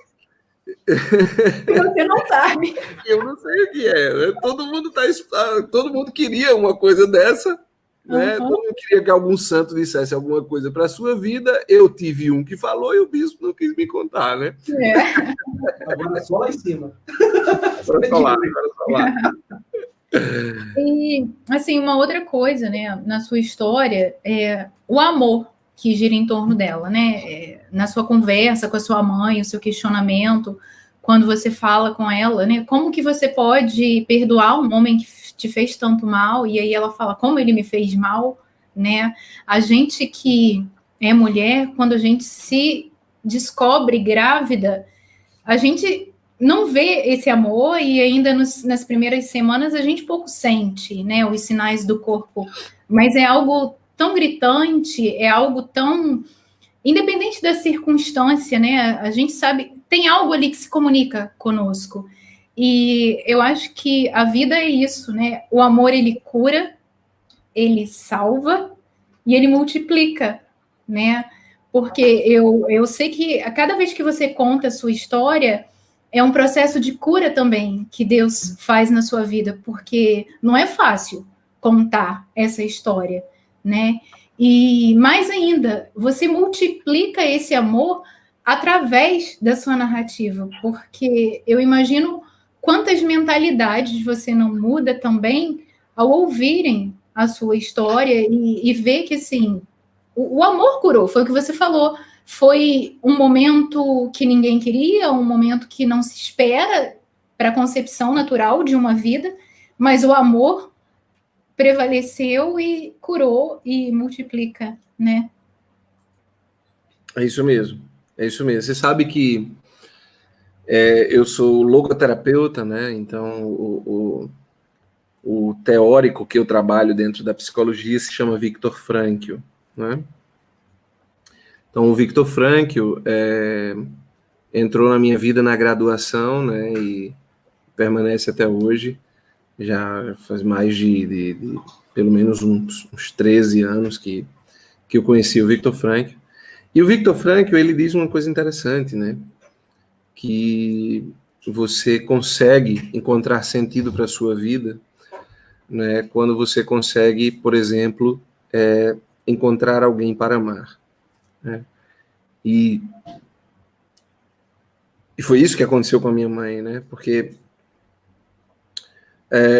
E você não sabe. Eu não sei o que é, né? Todo mundo queria uma coisa dessa, né? Todo mundo queria que algum santo dissesse alguma coisa para a sua vida. Eu tive um que falou e o bispo não quis me contar, né? Agora é só lá em cima. Agora só lá. E, assim, uma outra coisa, né, na sua história é o amor que gira em torno dela, né? Na sua conversa com a sua mãe, o seu questionamento, quando você fala com ela, né? Como que você pode perdoar um homem que te fez tanto mal? E aí ela fala: como ele me fez mal, né? A gente que é mulher, quando a gente se descobre grávida, a gente não vê esse amor, e ainda nas primeiras semanas a gente pouco sente, né, os sinais do corpo, mas é algo tão gritante, é algo tão... Independente da circunstância, né, a gente sabe, tem algo ali que se comunica conosco, e eu acho que a vida é isso, né, o amor ele cura, ele salva, e ele multiplica, né, porque eu sei que a cada vez que você conta a sua história, é um processo de cura também que Deus faz na sua vida, porque não é fácil contar essa história, né? E mais ainda, você multiplica esse amor através da sua narrativa, porque eu imagino quantas mentalidades você não muda também ao ouvirem a sua história e ver que, assim, o amor curou, foi o que você falou. Foi um momento que ninguém queria, um momento que não se espera para a concepção natural de uma vida, mas o amor prevaleceu e curou e multiplica, né? É isso mesmo. É isso mesmo. Você sabe que eu sou logoterapeuta, né? Então, o teórico que eu trabalho dentro da psicologia se chama Viktor Frankl, né? Então, o Viktor Frankl entrou na minha vida na graduação, né? E permanece até hoje. Já faz mais de pelo menos uns 13 anos que eu conheci o Viktor Frankl. E o Viktor Frankl, ele diz uma coisa interessante, né? Que você consegue encontrar sentido para a sua vida, né, quando você consegue, por exemplo, encontrar alguém para amar. Né? E foi isso que aconteceu com a minha mãe, né? Porque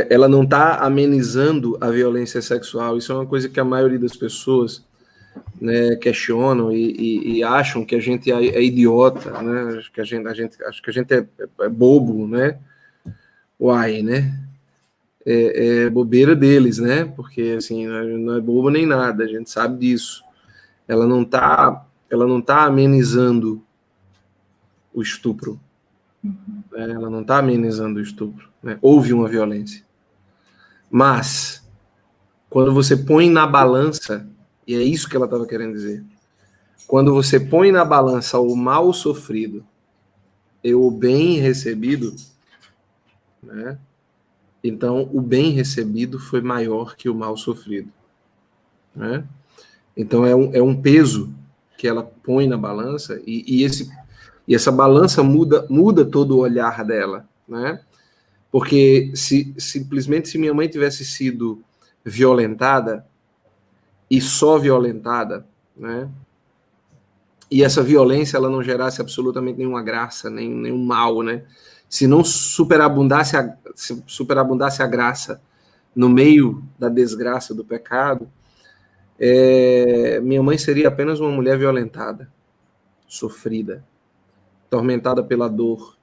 ela não está amenizando a violência sexual. Isso é uma coisa que a maioria das pessoas, né, questionam e acham que a gente é idiota, né? Acho que a gente é bobo, né? Uai, né? É bobeira deles, né? Porque assim não é bobo nem nada, a gente sabe disso. Ela não tá amenizando o estupro. Né? Ela não está amenizando o estupro. Né? Houve uma violência. Mas, quando você põe na balança, e é isso que ela estava querendo dizer, quando você põe na balança o mal sofrido e o bem recebido, né? Então o bem recebido foi maior que o mal sofrido. Né? Então é um peso que ela põe na balança e essa balança muda todo o olhar dela, né? Porque simplesmente se minha mãe tivesse sido violentada e só violentada, né? E essa violência ela não gerasse absolutamente nenhuma graça, nenhum mal, né? Se não superabundasse a graça no meio da desgraça do pecado, minha mãe seria apenas uma mulher violentada, sofrida, atormentada pela dor,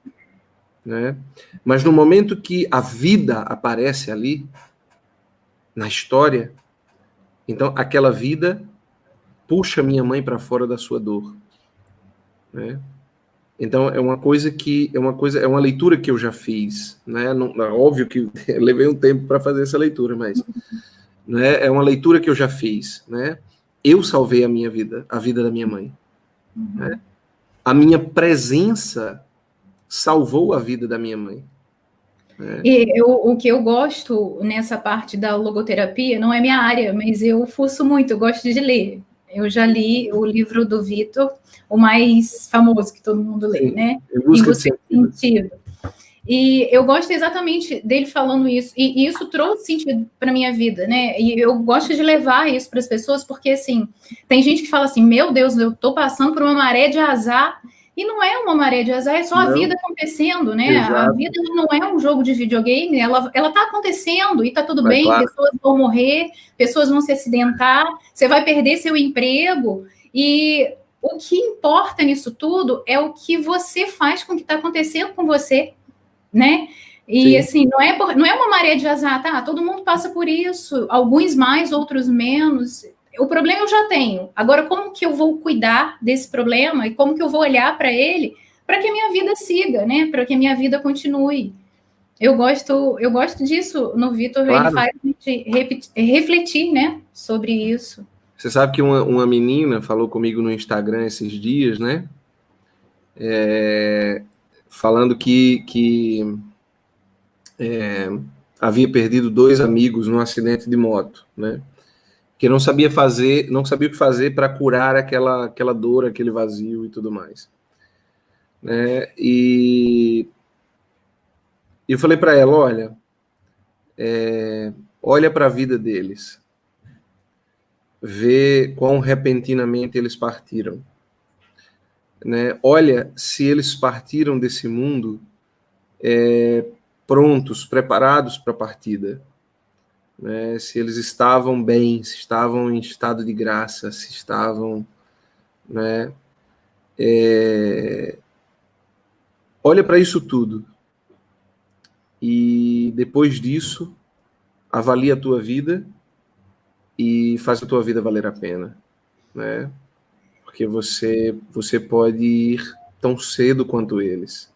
né? Mas no momento que a vida aparece ali, na história, então aquela vida puxa minha mãe para fora da sua dor, né? Então é uma leitura que eu já fiz, né? Não, óbvio que levei um tempo para fazer essa leitura, mas né, é uma leitura que eu já fiz, né? Eu salvei a minha vida, a vida da minha mãe. Né? A minha presença salvou a vida da minha mãe. Né? E o que eu gosto nessa parte da logoterapia, não é minha área, mas eu fuço muito, eu gosto de ler. Eu já li o livro do Vitor, o mais famoso que todo mundo lê, né? Em busca de sentido. E eu gosto exatamente dele falando isso, e isso trouxe sentido para minha vida, né? E eu gosto de levar isso para as pessoas, porque assim, tem gente que fala assim: meu Deus, eu estou passando por uma maré de azar. E não é uma maré de azar, é só a vida acontecendo, né? Exato. A vida não é um jogo de videogame, ela tá acontecendo e tá tudo bem, claro. Pessoas vão morrer, pessoas vão se acidentar, você vai perder seu emprego, e o que importa nisso tudo é o que você faz com o que está acontecendo com você, né? E sim, assim, não é uma maré de azar, tá? Todo mundo passa por isso, alguns mais, outros menos. O problema eu já tenho. Agora, como que eu vou cuidar desse problema e como que eu vou olhar para ele para que a minha vida siga, né? Para que a minha vida continue. Eu gosto disso no Vitor, claro. Ele faz a gente refletir, né, sobre isso. Você sabe que uma menina falou comigo no Instagram esses dias, né? Falando que havia perdido 2 amigos num acidente de moto, né? Que não sabia o que fazer para curar aquela dor, aquele vazio e tudo mais. Né? E eu falei para ela, olha para a vida deles, vê quão repentinamente eles partiram. né? Olha se eles partiram desse mundo prontos, preparados para a partida, né? Se eles estavam bem, se estavam em estado de graça, se estavam, né? Olha para isso tudo e depois disso avalia a tua vida e faz a tua vida valer a pena, né? Porque você pode ir tão cedo quanto eles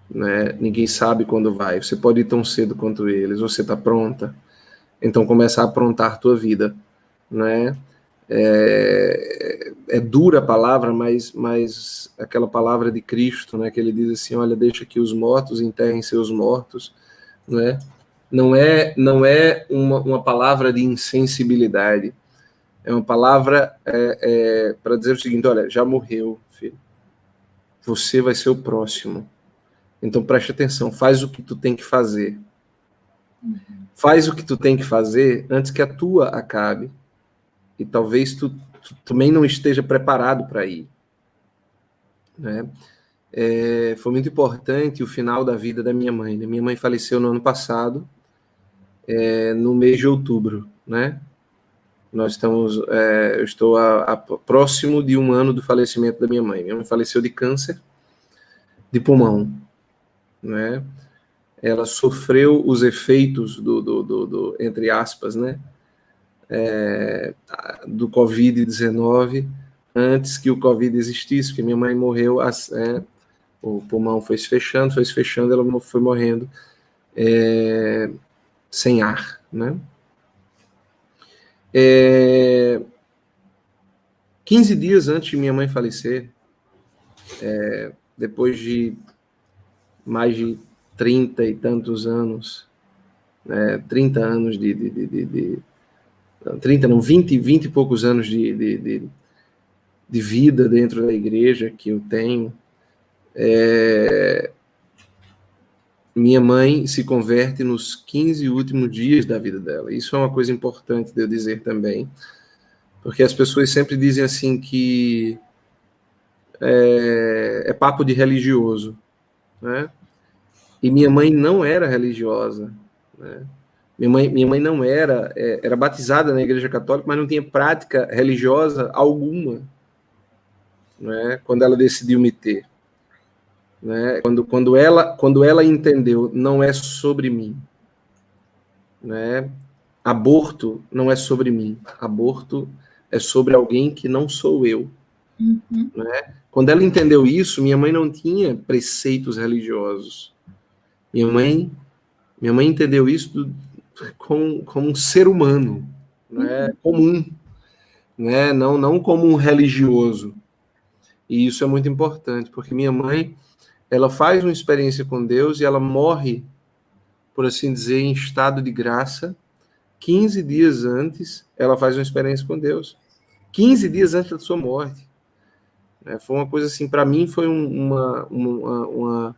né, ninguém sabe quando vai. Você pode ir tão cedo quanto eles. Você está pronta? Então começa a aprontar a tua vida, né? É dura a palavra, mas aquela palavra de Cristo, né, que ele diz assim, olha, deixa que os mortos enterrem seus mortos, né? Não é uma palavra de insensibilidade, é uma palavra para dizer o seguinte, olha, já morreu, filho, você vai ser o próximo, então preste atenção, faz o que tu tem que fazer, faz o que tu tem que fazer antes que a tua acabe, e talvez tu também não esteja preparado para ir, né? Foi muito importante o final da vida da minha mãe, né? Minha mãe faleceu no ano passado, no mês de outubro, né? Nós estamos, eu estou próximo de 1 ano do falecimento da minha mãe. Minha mãe faleceu de câncer de pulmão, né? Ela sofreu os efeitos do entre aspas, né? Do Covid-19 antes que o Covid existisse, porque minha mãe morreu, o pulmão foi se fechando, ela foi morrendo sem ar, né? 15 dias antes de minha mãe falecer, depois de mais de 30 e tantos anos, 30 anos 30 não, 20 e poucos anos de vida dentro da igreja que eu tenho, minha mãe se converte nos 15 últimos dias da vida dela. Isso é uma coisa importante de eu dizer também, porque as pessoas sempre dizem assim que é papo de religioso, né? E minha mãe não era religiosa, né? Minha mãe não era batizada na Igreja Católica, mas não tinha prática religiosa alguma, né? Quando ela decidiu me ter, né? Quando ela entendeu, não é sobre mim, né? Aborto não é sobre mim, aborto é sobre alguém que não sou eu, né? Quando ela entendeu isso, minha mãe não tinha preceitos religiosos. Minha mãe entendeu isso como um ser humano, né, comum, né, não como um religioso. E isso é muito importante, porque minha mãe, ela faz uma experiência com Deus e ela morre, por assim dizer, em estado de graça. 15 dias antes, ela faz uma experiência com Deus. 15 dias antes da sua morte. Foi uma coisa assim, para mim foi uma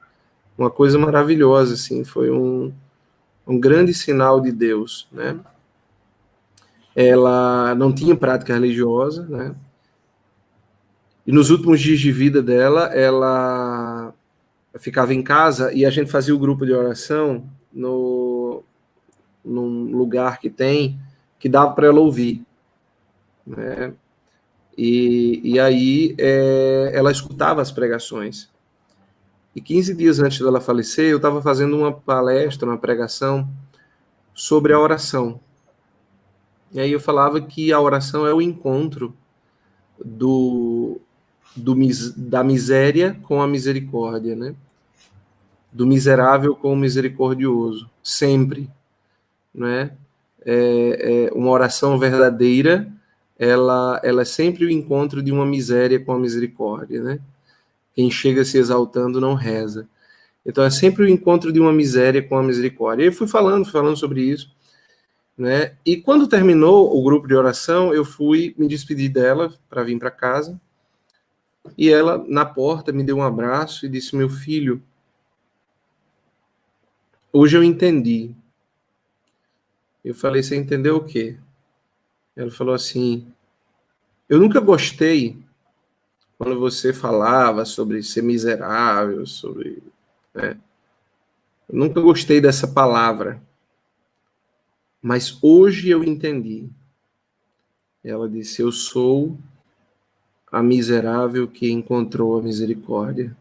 coisa maravilhosa, assim, foi um grande sinal de Deus, né? Ela não tinha prática religiosa, né? E nos últimos dias de vida dela, ela ficava em casa e a gente fazia o grupo de oração num lugar que dava para ela ouvir, né? E aí ela escutava as pregações. E 15 dias antes dela falecer, eu estava fazendo uma palestra, uma pregação sobre a oração. E aí eu falava que a oração é o encontro da miséria com a misericórdia, né? Do miserável com o misericordioso, sempre, né? Uma oração verdadeira, ela é sempre o encontro de uma miséria com a misericórdia, né? Quem chega se exaltando não reza. Então é sempre o encontro de uma miséria com a misericórdia. E eu fui falando sobre isso, né? E quando terminou o grupo de oração, eu fui me despedir dela para vir para casa. E ela, na porta, me deu um abraço e disse: meu filho, hoje eu entendi. Eu falei: você entendeu o quê? Ela falou assim: Eu nunca gostei quando você falava sobre ser miserável, sobre... né? Eu nunca gostei dessa palavra. Mas hoje eu entendi. Ela disse, eu sou a miserável que encontrou a misericórdia.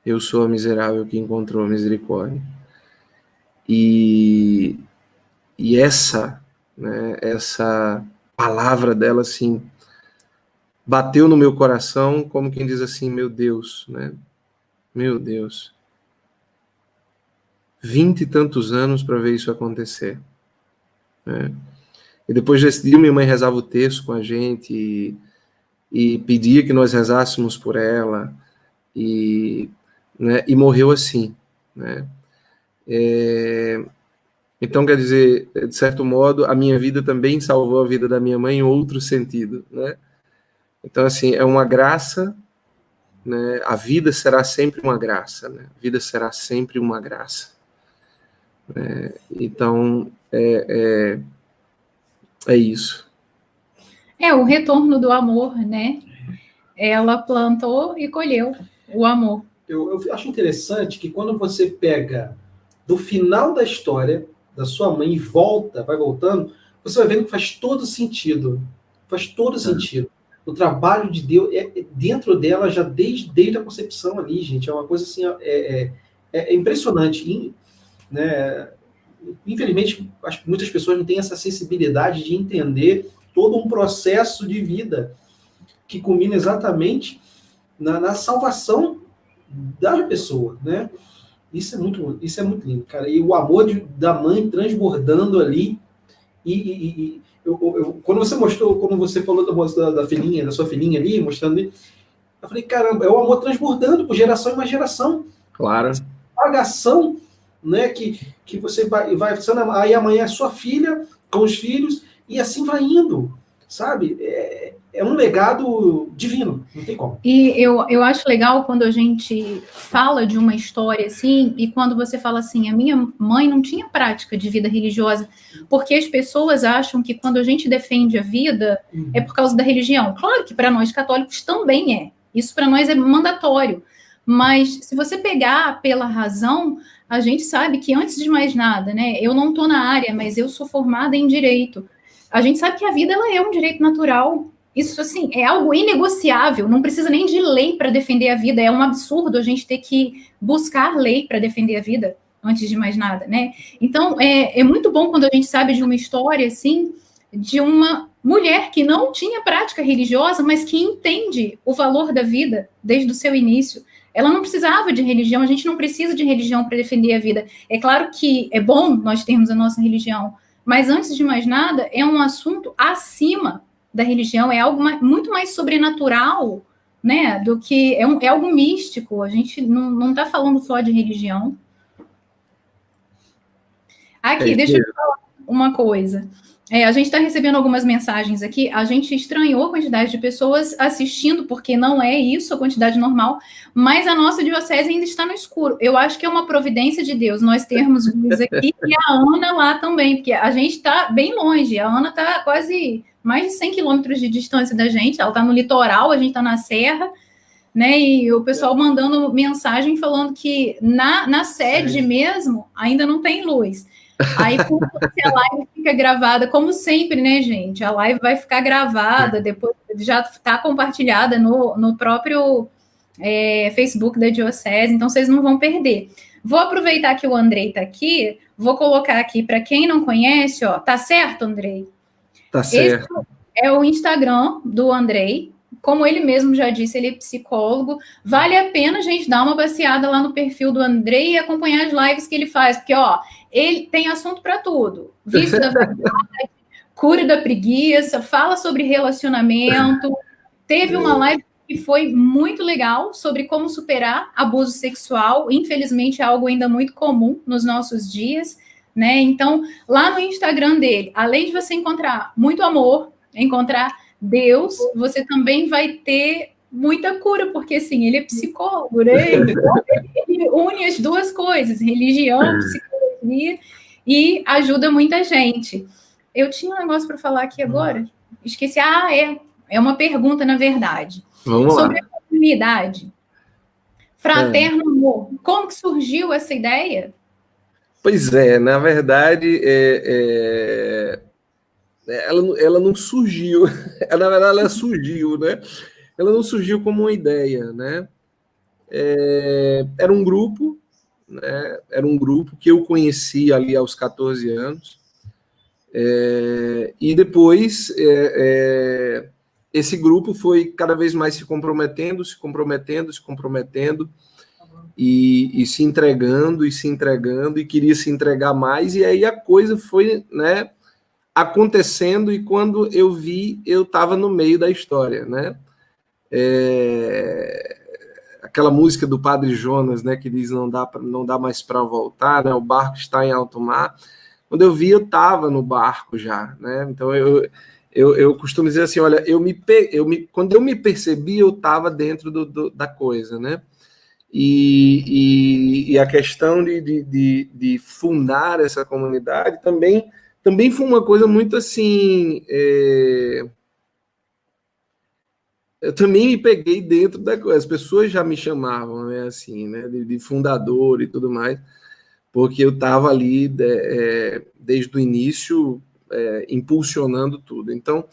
Eu sou a miserável que encontrou a misericórdia. E essa, né, essa palavra dela, assim, bateu no meu coração como quem diz assim, meu Deus, né? Meu Deus. 20 e tantos anos para ver isso acontecer. Né? E depois desse dia, minha mãe rezava o terço com a gente e pedia que nós rezássemos por ela, né, e morreu assim. Né? Então, quer dizer, de certo modo, a minha vida também salvou a vida da minha mãe em outro sentido. Né? Então, assim, é uma graça, né? A vida será sempre uma graça. Né? A vida será sempre uma graça. Então, é isso. É o retorno do amor, né? Ela plantou e colheu o amor. Eu acho interessante que quando você pega do final da história da sua mãe e vai voltando, você vai vendo que faz todo sentido. Faz todo sentido. O trabalho de Deus é dentro dela já desde a concepção ali, gente. É uma coisa assim, é impressionante. Né? Infelizmente, acho que muitas pessoas não têm essa sensibilidade de entender todo um processo de vida que culmina exatamente na salvação da pessoa, né? Isso é muito lindo, cara. E o amor da mãe transbordando ali. Quando você falou da filhinha, da sua filhinha ali, mostrando ali, eu falei, caramba, é o amor transbordando por geração em uma geração. Claro. Pagação, né? Que você vai aí amanhã é sua filha com os filhos e assim vai indo, sabe? É um legado divino, não tem como. E eu acho legal quando a gente fala de uma história assim, e quando você fala assim, a minha mãe não tinha prática de vida religiosa, porque as pessoas acham que quando a gente defende a vida é por causa da religião. Claro que para nós católicos também é. Isso para nós é mandatório. Mas se você pegar pela razão, a gente sabe que antes de mais nada, né? Eu não estou na área, mas eu sou formada em direito. A gente sabe que a vida ela é um direito natural. Isso, assim, é algo inegociável, não precisa nem de lei para defender a vida, é um absurdo a gente ter que buscar lei para defender a vida, antes de mais nada, né? Então, é muito bom quando a gente sabe de uma história, assim, de uma mulher que não tinha prática religiosa, mas que entende o valor da vida desde o seu início. Ela não precisava de religião, a gente não precisa de religião para defender a vida. É claro que é bom nós termos a nossa religião, mas antes de mais nada, é um assunto acima da religião, é algo muito mais sobrenatural, né, do que é algo místico. A gente não está falando só de religião. Aqui, deixa eu falar uma coisa. A gente está recebendo algumas mensagens aqui, a gente estranhou a quantidade de pessoas assistindo, porque não é isso a quantidade normal, mas a nossa diocese ainda está no escuro. Eu acho que é uma providência de Deus nós termos luz aqui e a Ana lá também, porque a gente está bem longe, a Ana está quase mais de 100 quilômetros de distância da gente, ela está no litoral, a gente está na serra, né, e o pessoal mandando mensagem falando que na sede mesmo ainda não tem luz. Aí, como a live fica gravada, como sempre, né, gente? A live vai ficar gravada, depois já está compartilhada no próprio Facebook da Diocese, então vocês não vão perder. Vou aproveitar que o Andrei está aqui, vou colocar aqui para quem não conhece, ó, tá certo, Andrei? Tá certo. Esse é o Instagram do Andrei. Como ele mesmo já disse, ele é psicólogo. Vale a pena a gente dar uma passeada lá no perfil do Andrei e acompanhar as lives que ele faz, porque, ó, ele tem assunto para tudo. Vício da verdade, cura da preguiça, fala sobre relacionamento. Teve uma live que foi muito legal sobre como superar abuso sexual. Infelizmente, é algo ainda muito comum nos nossos dias, né? Então, lá no Instagram dele, além de você encontrar muito amor, encontrar Deus, você também vai ter muita cura, porque assim, ele é psicólogo, né? Então, ele une as duas coisas, religião, psicologia, e ajuda muita gente. Eu tinha um negócio para falar aqui agora. Esqueci. É uma pergunta, na verdade. Vamos sobre lá. A comunidade. Fraterno Amor. Como que surgiu essa ideia? Pois é, na verdade, ela não surgiu. Na verdade, ela surgiu, né? Ela não surgiu como uma ideia, né? Era um grupo, né? Era um grupo que eu conheci ali aos 14 anos. E depois esse grupo foi cada vez mais se comprometendo, e se entregando, e queria se entregar mais, e aí a coisa foi, né, acontecendo, e quando eu vi, eu estava no meio da história, né? Aquela música do Padre Jonas, né, que diz não dá mais para voltar, né? O barco está em alto mar. Quando eu vi, eu estava no barco já, né? Então eu costumo dizer assim, olha, quando eu me percebi, eu estava dentro da coisa, né? E a questão de fundar essa comunidade também foi uma coisa muito assim. Eu também me peguei dentro da coisa. As pessoas já me chamavam, né, assim, né, de fundador e tudo mais, porque eu estava ali desde o início impulsionando tudo. Então,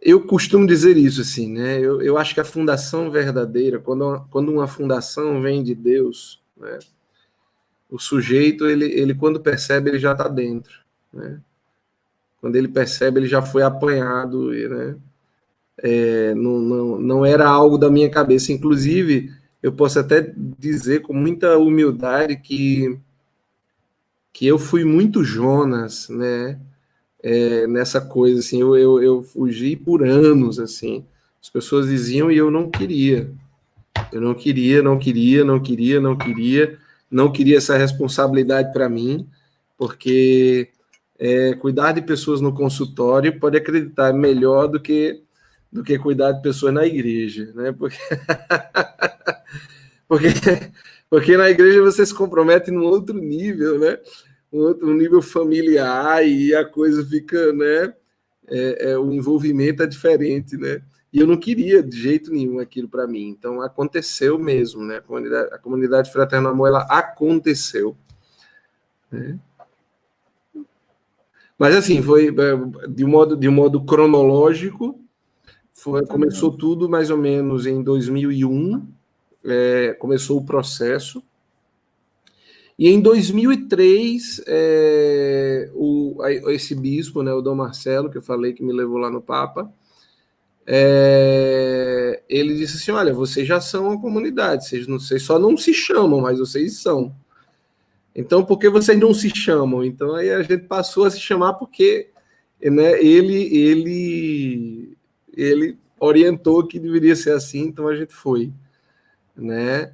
eu costumo dizer isso assim, né? Eu acho que a fundação verdadeira, quando uma fundação vem de Deus, né, o sujeito, ele quando percebe, ele já está dentro, né? Quando ele percebe, ele já foi apanhado, né? Não era algo da minha cabeça. Inclusive, eu posso até dizer com muita humildade que eu fui muito Jonas, né? Nessa coisa, assim, eu fugi por anos, assim. As pessoas diziam e eu não queria. Eu não queria essa responsabilidade para mim, porque cuidar de pessoas no consultório, pode acreditar, é melhor do que cuidar de pessoas na igreja, né? Porque, porque na igreja você se compromete num outro nível, né? Um nível familiar, e a coisa fica, né? O envolvimento é diferente, né? E eu não queria de jeito nenhum aquilo para mim. Então aconteceu mesmo, né? A comunidade Fraterno Amor, ela aconteceu, né? Mas assim, foi de um modo cronológico. Começou tudo mais ou menos em 2001, começou o processo. E em 2003, esse bispo, né, o Dom Marcelo, que eu falei que me levou lá no Papa, ele disse assim, olha, vocês já são uma comunidade, vocês só não se chamam, mas vocês são. Então, por que vocês não se chamam? Então, aí a gente passou a se chamar porque, né, ele orientou que deveria ser assim, então a gente foi, né?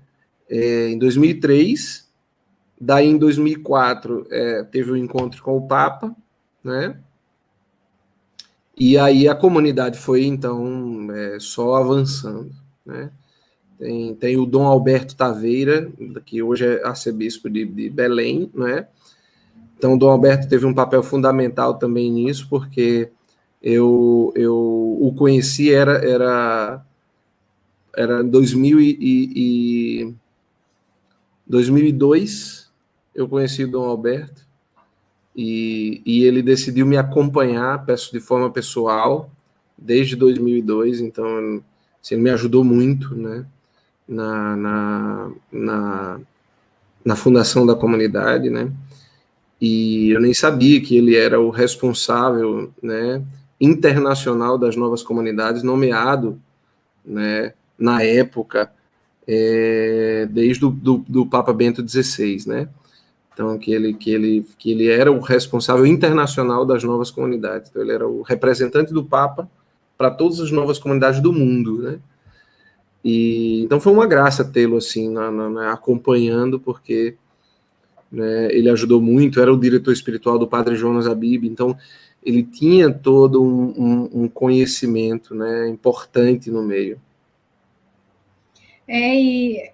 Em 2003, daí em 2004 teve um encontro com o Papa, né? E aí a comunidade foi, então, só avançando, né? Tem o Dom Alberto Taveira, que hoje é arcebispo de Belém, né? Então, o Dom Alberto teve um papel fundamental também nisso, porque eu o conheci, era 2002, eu conheci o Dom Alberto, e ele decidiu me acompanhar, de forma pessoal, desde 2002, então assim, ele me ajudou muito, né, na fundação da comunidade, né, e eu nem sabia que ele era o responsável, né, internacional das novas comunidades, nomeado, né, na época, desde do Papa Bento XVI, né? Então, que ele era o responsável internacional das novas comunidades. Então, ele era o representante do Papa para todas as novas comunidades do mundo, né? E então foi uma graça tê-lo assim acompanhando, porque, né, ele ajudou muito. Era o diretor espiritual do Padre Jonas Abib, então ele tinha todo um conhecimento, né, importante no meio. E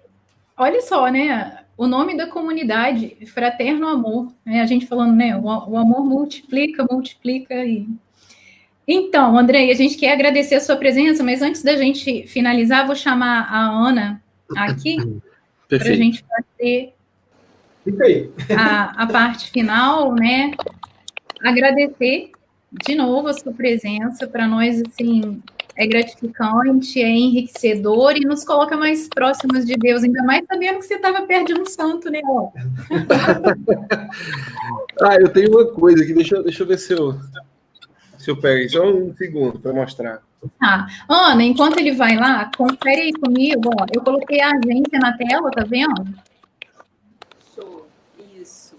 olha só, né? O nome da comunidade, Fraterno Amor, né? A gente falando, né? O amor multiplica, e Então, Andrei, a gente quer agradecer a sua presença, mas antes da gente finalizar, vou chamar a Ana aqui para a gente fazer a parte final, né? Agradecer de novo a sua presença, para nós, assim, é gratificante, é enriquecedor e nos coloca mais próximos de Deus, ainda mais sabendo que você estava perto de um santo, né? Eu tenho uma coisa aqui, deixa eu ver se eu pego só um segundo para mostrar. Ana, enquanto ele vai lá, confere aí comigo, ó, eu coloquei a agência na tela, tá vendo? Show, isso.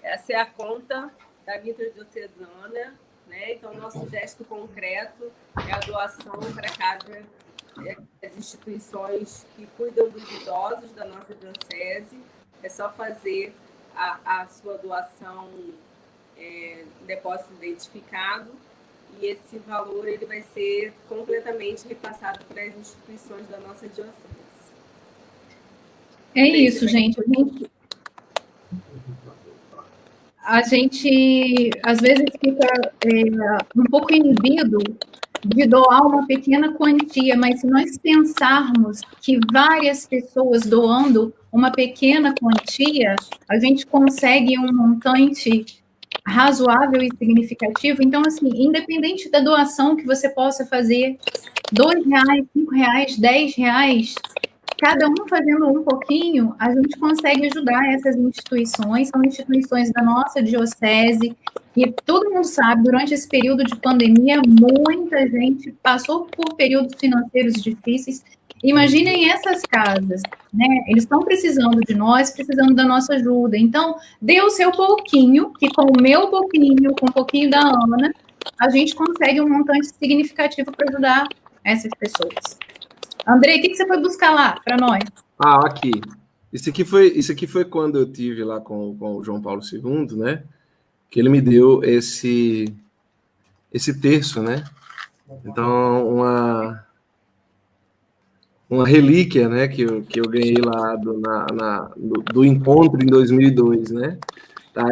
Essa é a conta da Mitra Diocesana, né? Então, nosso gesto concreto é a doação para casa, as instituições que cuidam dos idosos da nossa diocese. É só fazer a sua doação depósito identificado, e esse valor ele vai ser completamente repassado para as instituições da nossa diocese. É isso, gente. A gente às vezes fica um pouco inibido de doar uma pequena quantia, mas se nós pensarmos que várias pessoas doando uma pequena quantia, a gente consegue um montante razoável e significativo. Então, assim, independente da doação que você possa fazer, R$2, R$5, R$10, cada um fazendo um pouquinho, a gente consegue ajudar essas instituições, são instituições da nossa diocese, e todo mundo sabe, durante esse período de pandemia, muita gente passou por períodos financeiros difíceis. Imaginem essas casas, né? Eles estão precisando de nós, precisando da nossa ajuda. Então, dê o seu pouquinho, que com o meu pouquinho, com um pouquinho da Ana, a gente consegue um montante significativo para ajudar essas pessoas. Andrei, o que você foi buscar lá para nós? Aqui. Isso aqui foi quando eu tive lá com o João Paulo II, né? Que ele me deu esse terço, né? Então, uma relíquia, né? Que eu ganhei lá do encontro em 2002, né? Tá,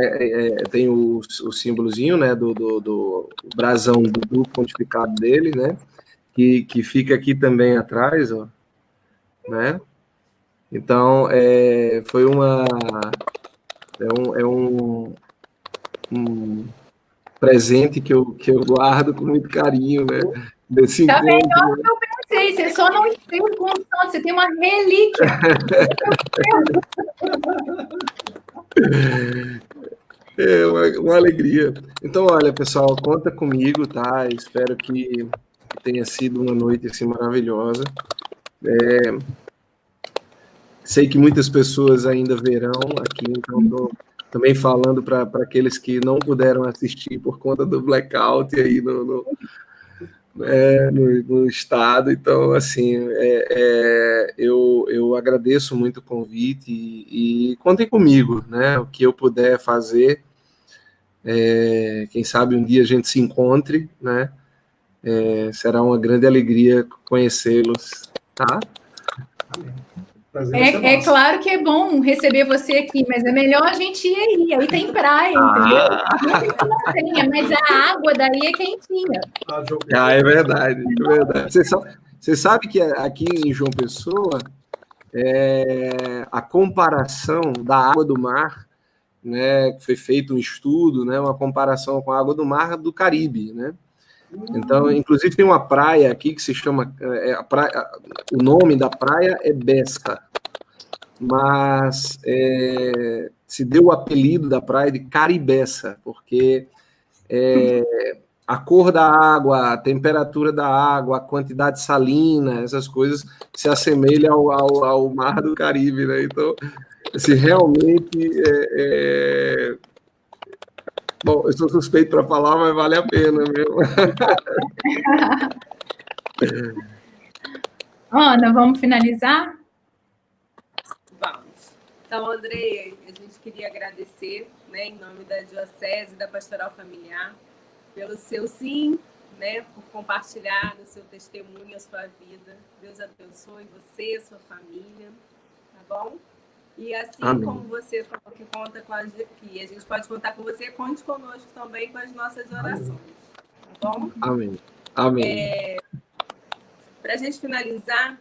tem o símbolozinho, né? Do brasão do pontificado dele, né? Que fica aqui também atrás, ó, né? Então, foi um presente que eu guardo com muito carinho, né? Desse tá encontro. Melhor que eu pensei, você só não tem um constante, você tem uma relíquia. Uma alegria. Então, olha, pessoal, conta comigo, tá? Espero que tenha sido uma noite assim maravilhosa. Sei que muitas pessoas ainda verão aqui, então estou também falando para aqueles que não puderam assistir por conta do blackout aí no estado. Então, assim, eu agradeço muito o convite e contem comigo, né? O que eu puder fazer, quem sabe um dia a gente se encontre, né? Será uma grande alegria conhecê-los, tá? É claro que é bom receber você aqui, mas é melhor a gente ir aí tem praia, entendeu? Não que não tenha, mas a água daí é quentinha. É verdade, é verdade. Você sabe que aqui em João Pessoa, a comparação da água do mar, né, foi feito um estudo, né, uma comparação com a água do mar do Caribe, né? Então, inclusive tem uma praia aqui que se chama, o nome da praia é Besca, mas se deu o apelido da praia de Caribeça, porque a cor da água, a temperatura da água, a quantidade salina, essas coisas se assemelham ao mar do Caribe, né? Então, assim, realmente bom, eu sou suspeito para falar, mas vale a pena mesmo. Ana, vamos finalizar? Vamos. Então, Andrei, a gente queria agradecer, né, em nome da Diocese, da Pastoral Familiar, pelo seu sim, né, por compartilhar o seu testemunho, a sua vida. Deus abençoe você, a sua família, tá bom? E assim Amém. Como você falou que conta com a gente pode contar com você, conte conosco também com as nossas orações. bom? Amém. Amém. Para a gente finalizar,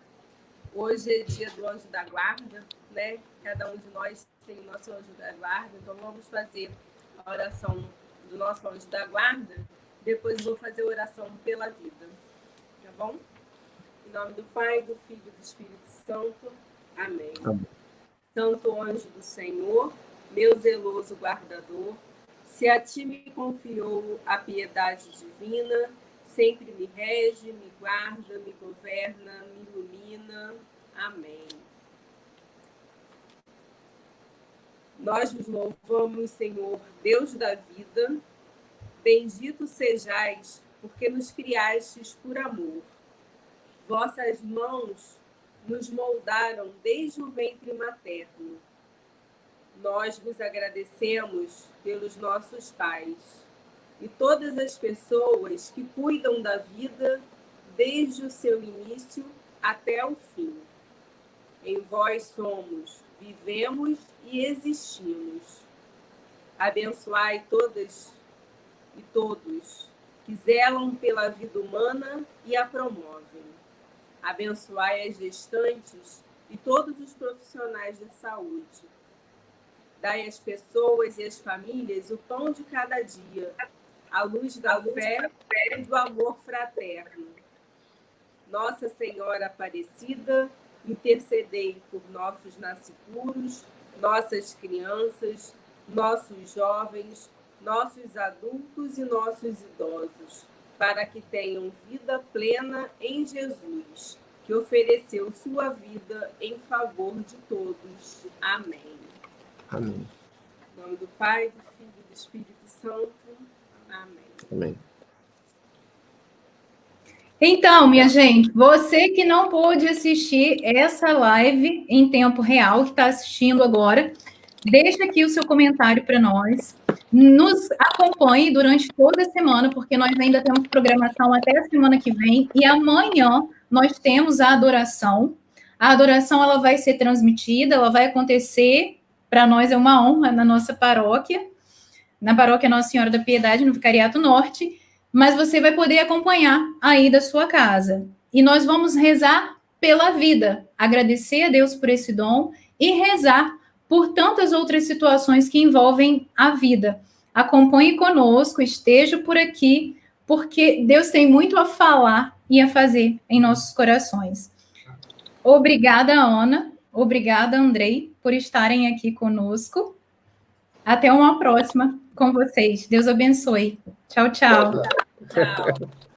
hoje é dia do anjo da guarda, né? Cada um de nós tem o nosso anjo da guarda, então vamos fazer a oração do nosso anjo da guarda. Depois eu vou fazer a oração pela vida, tá bom? Em nome do Pai, do Filho e do Espírito Santo. Amém. Amém. Santo anjo do Senhor, meu zeloso guardador, se a ti me confiou a piedade divina, sempre me rege, me guarda, me governa, me ilumina. Amém. Nós vos louvamos, Senhor, Deus da vida. Bendito sejais, porque nos criastes por amor. Vossas mãos nos moldaram desde o ventre materno. Nós vos agradecemos pelos nossos pais e todas as pessoas que cuidam da vida desde o seu início até o fim. Em vós somos, vivemos e existimos. Abençoai todas e todos que zelam pela vida humana e a promovem. Abençoai as gestantes e todos os profissionais da saúde. Dai às pessoas e às famílias o pão de cada dia, a luz da fé e do amor fraterno. Nossa Senhora Aparecida, intercedei por nossos nascituros, nossas crianças, nossos jovens, nossos adultos e nossos idosos, para que tenham vida plena em Jesus, que ofereceu sua vida em favor de todos. Amém. Amém. Em nome do Pai, do Filho e do Espírito Santo. Amém. Amém. Então, minha gente, você que não pôde assistir essa live em tempo real, que está assistindo agora, deixa aqui o seu comentário para nós. Nos acompanhe durante toda a semana, porque nós ainda temos programação até a semana que vem. E amanhã nós temos a adoração. A adoração ela vai ser transmitida, ela vai acontecer. Para nós é uma honra na nossa paróquia, na paróquia Nossa Senhora da Piedade, no Vicariato Norte, mas você vai poder acompanhar aí da sua casa. E nós vamos rezar pela vida, agradecer a Deus por esse dom e rezar por tantas outras situações que envolvem a vida. Acompanhe conosco, esteja por aqui, porque Deus tem muito a falar e a fazer em nossos corações. Obrigada, Ana. Obrigada, Andrei, por estarem aqui conosco. Até uma próxima com vocês. Deus abençoe. Tchau, tchau. Tchau.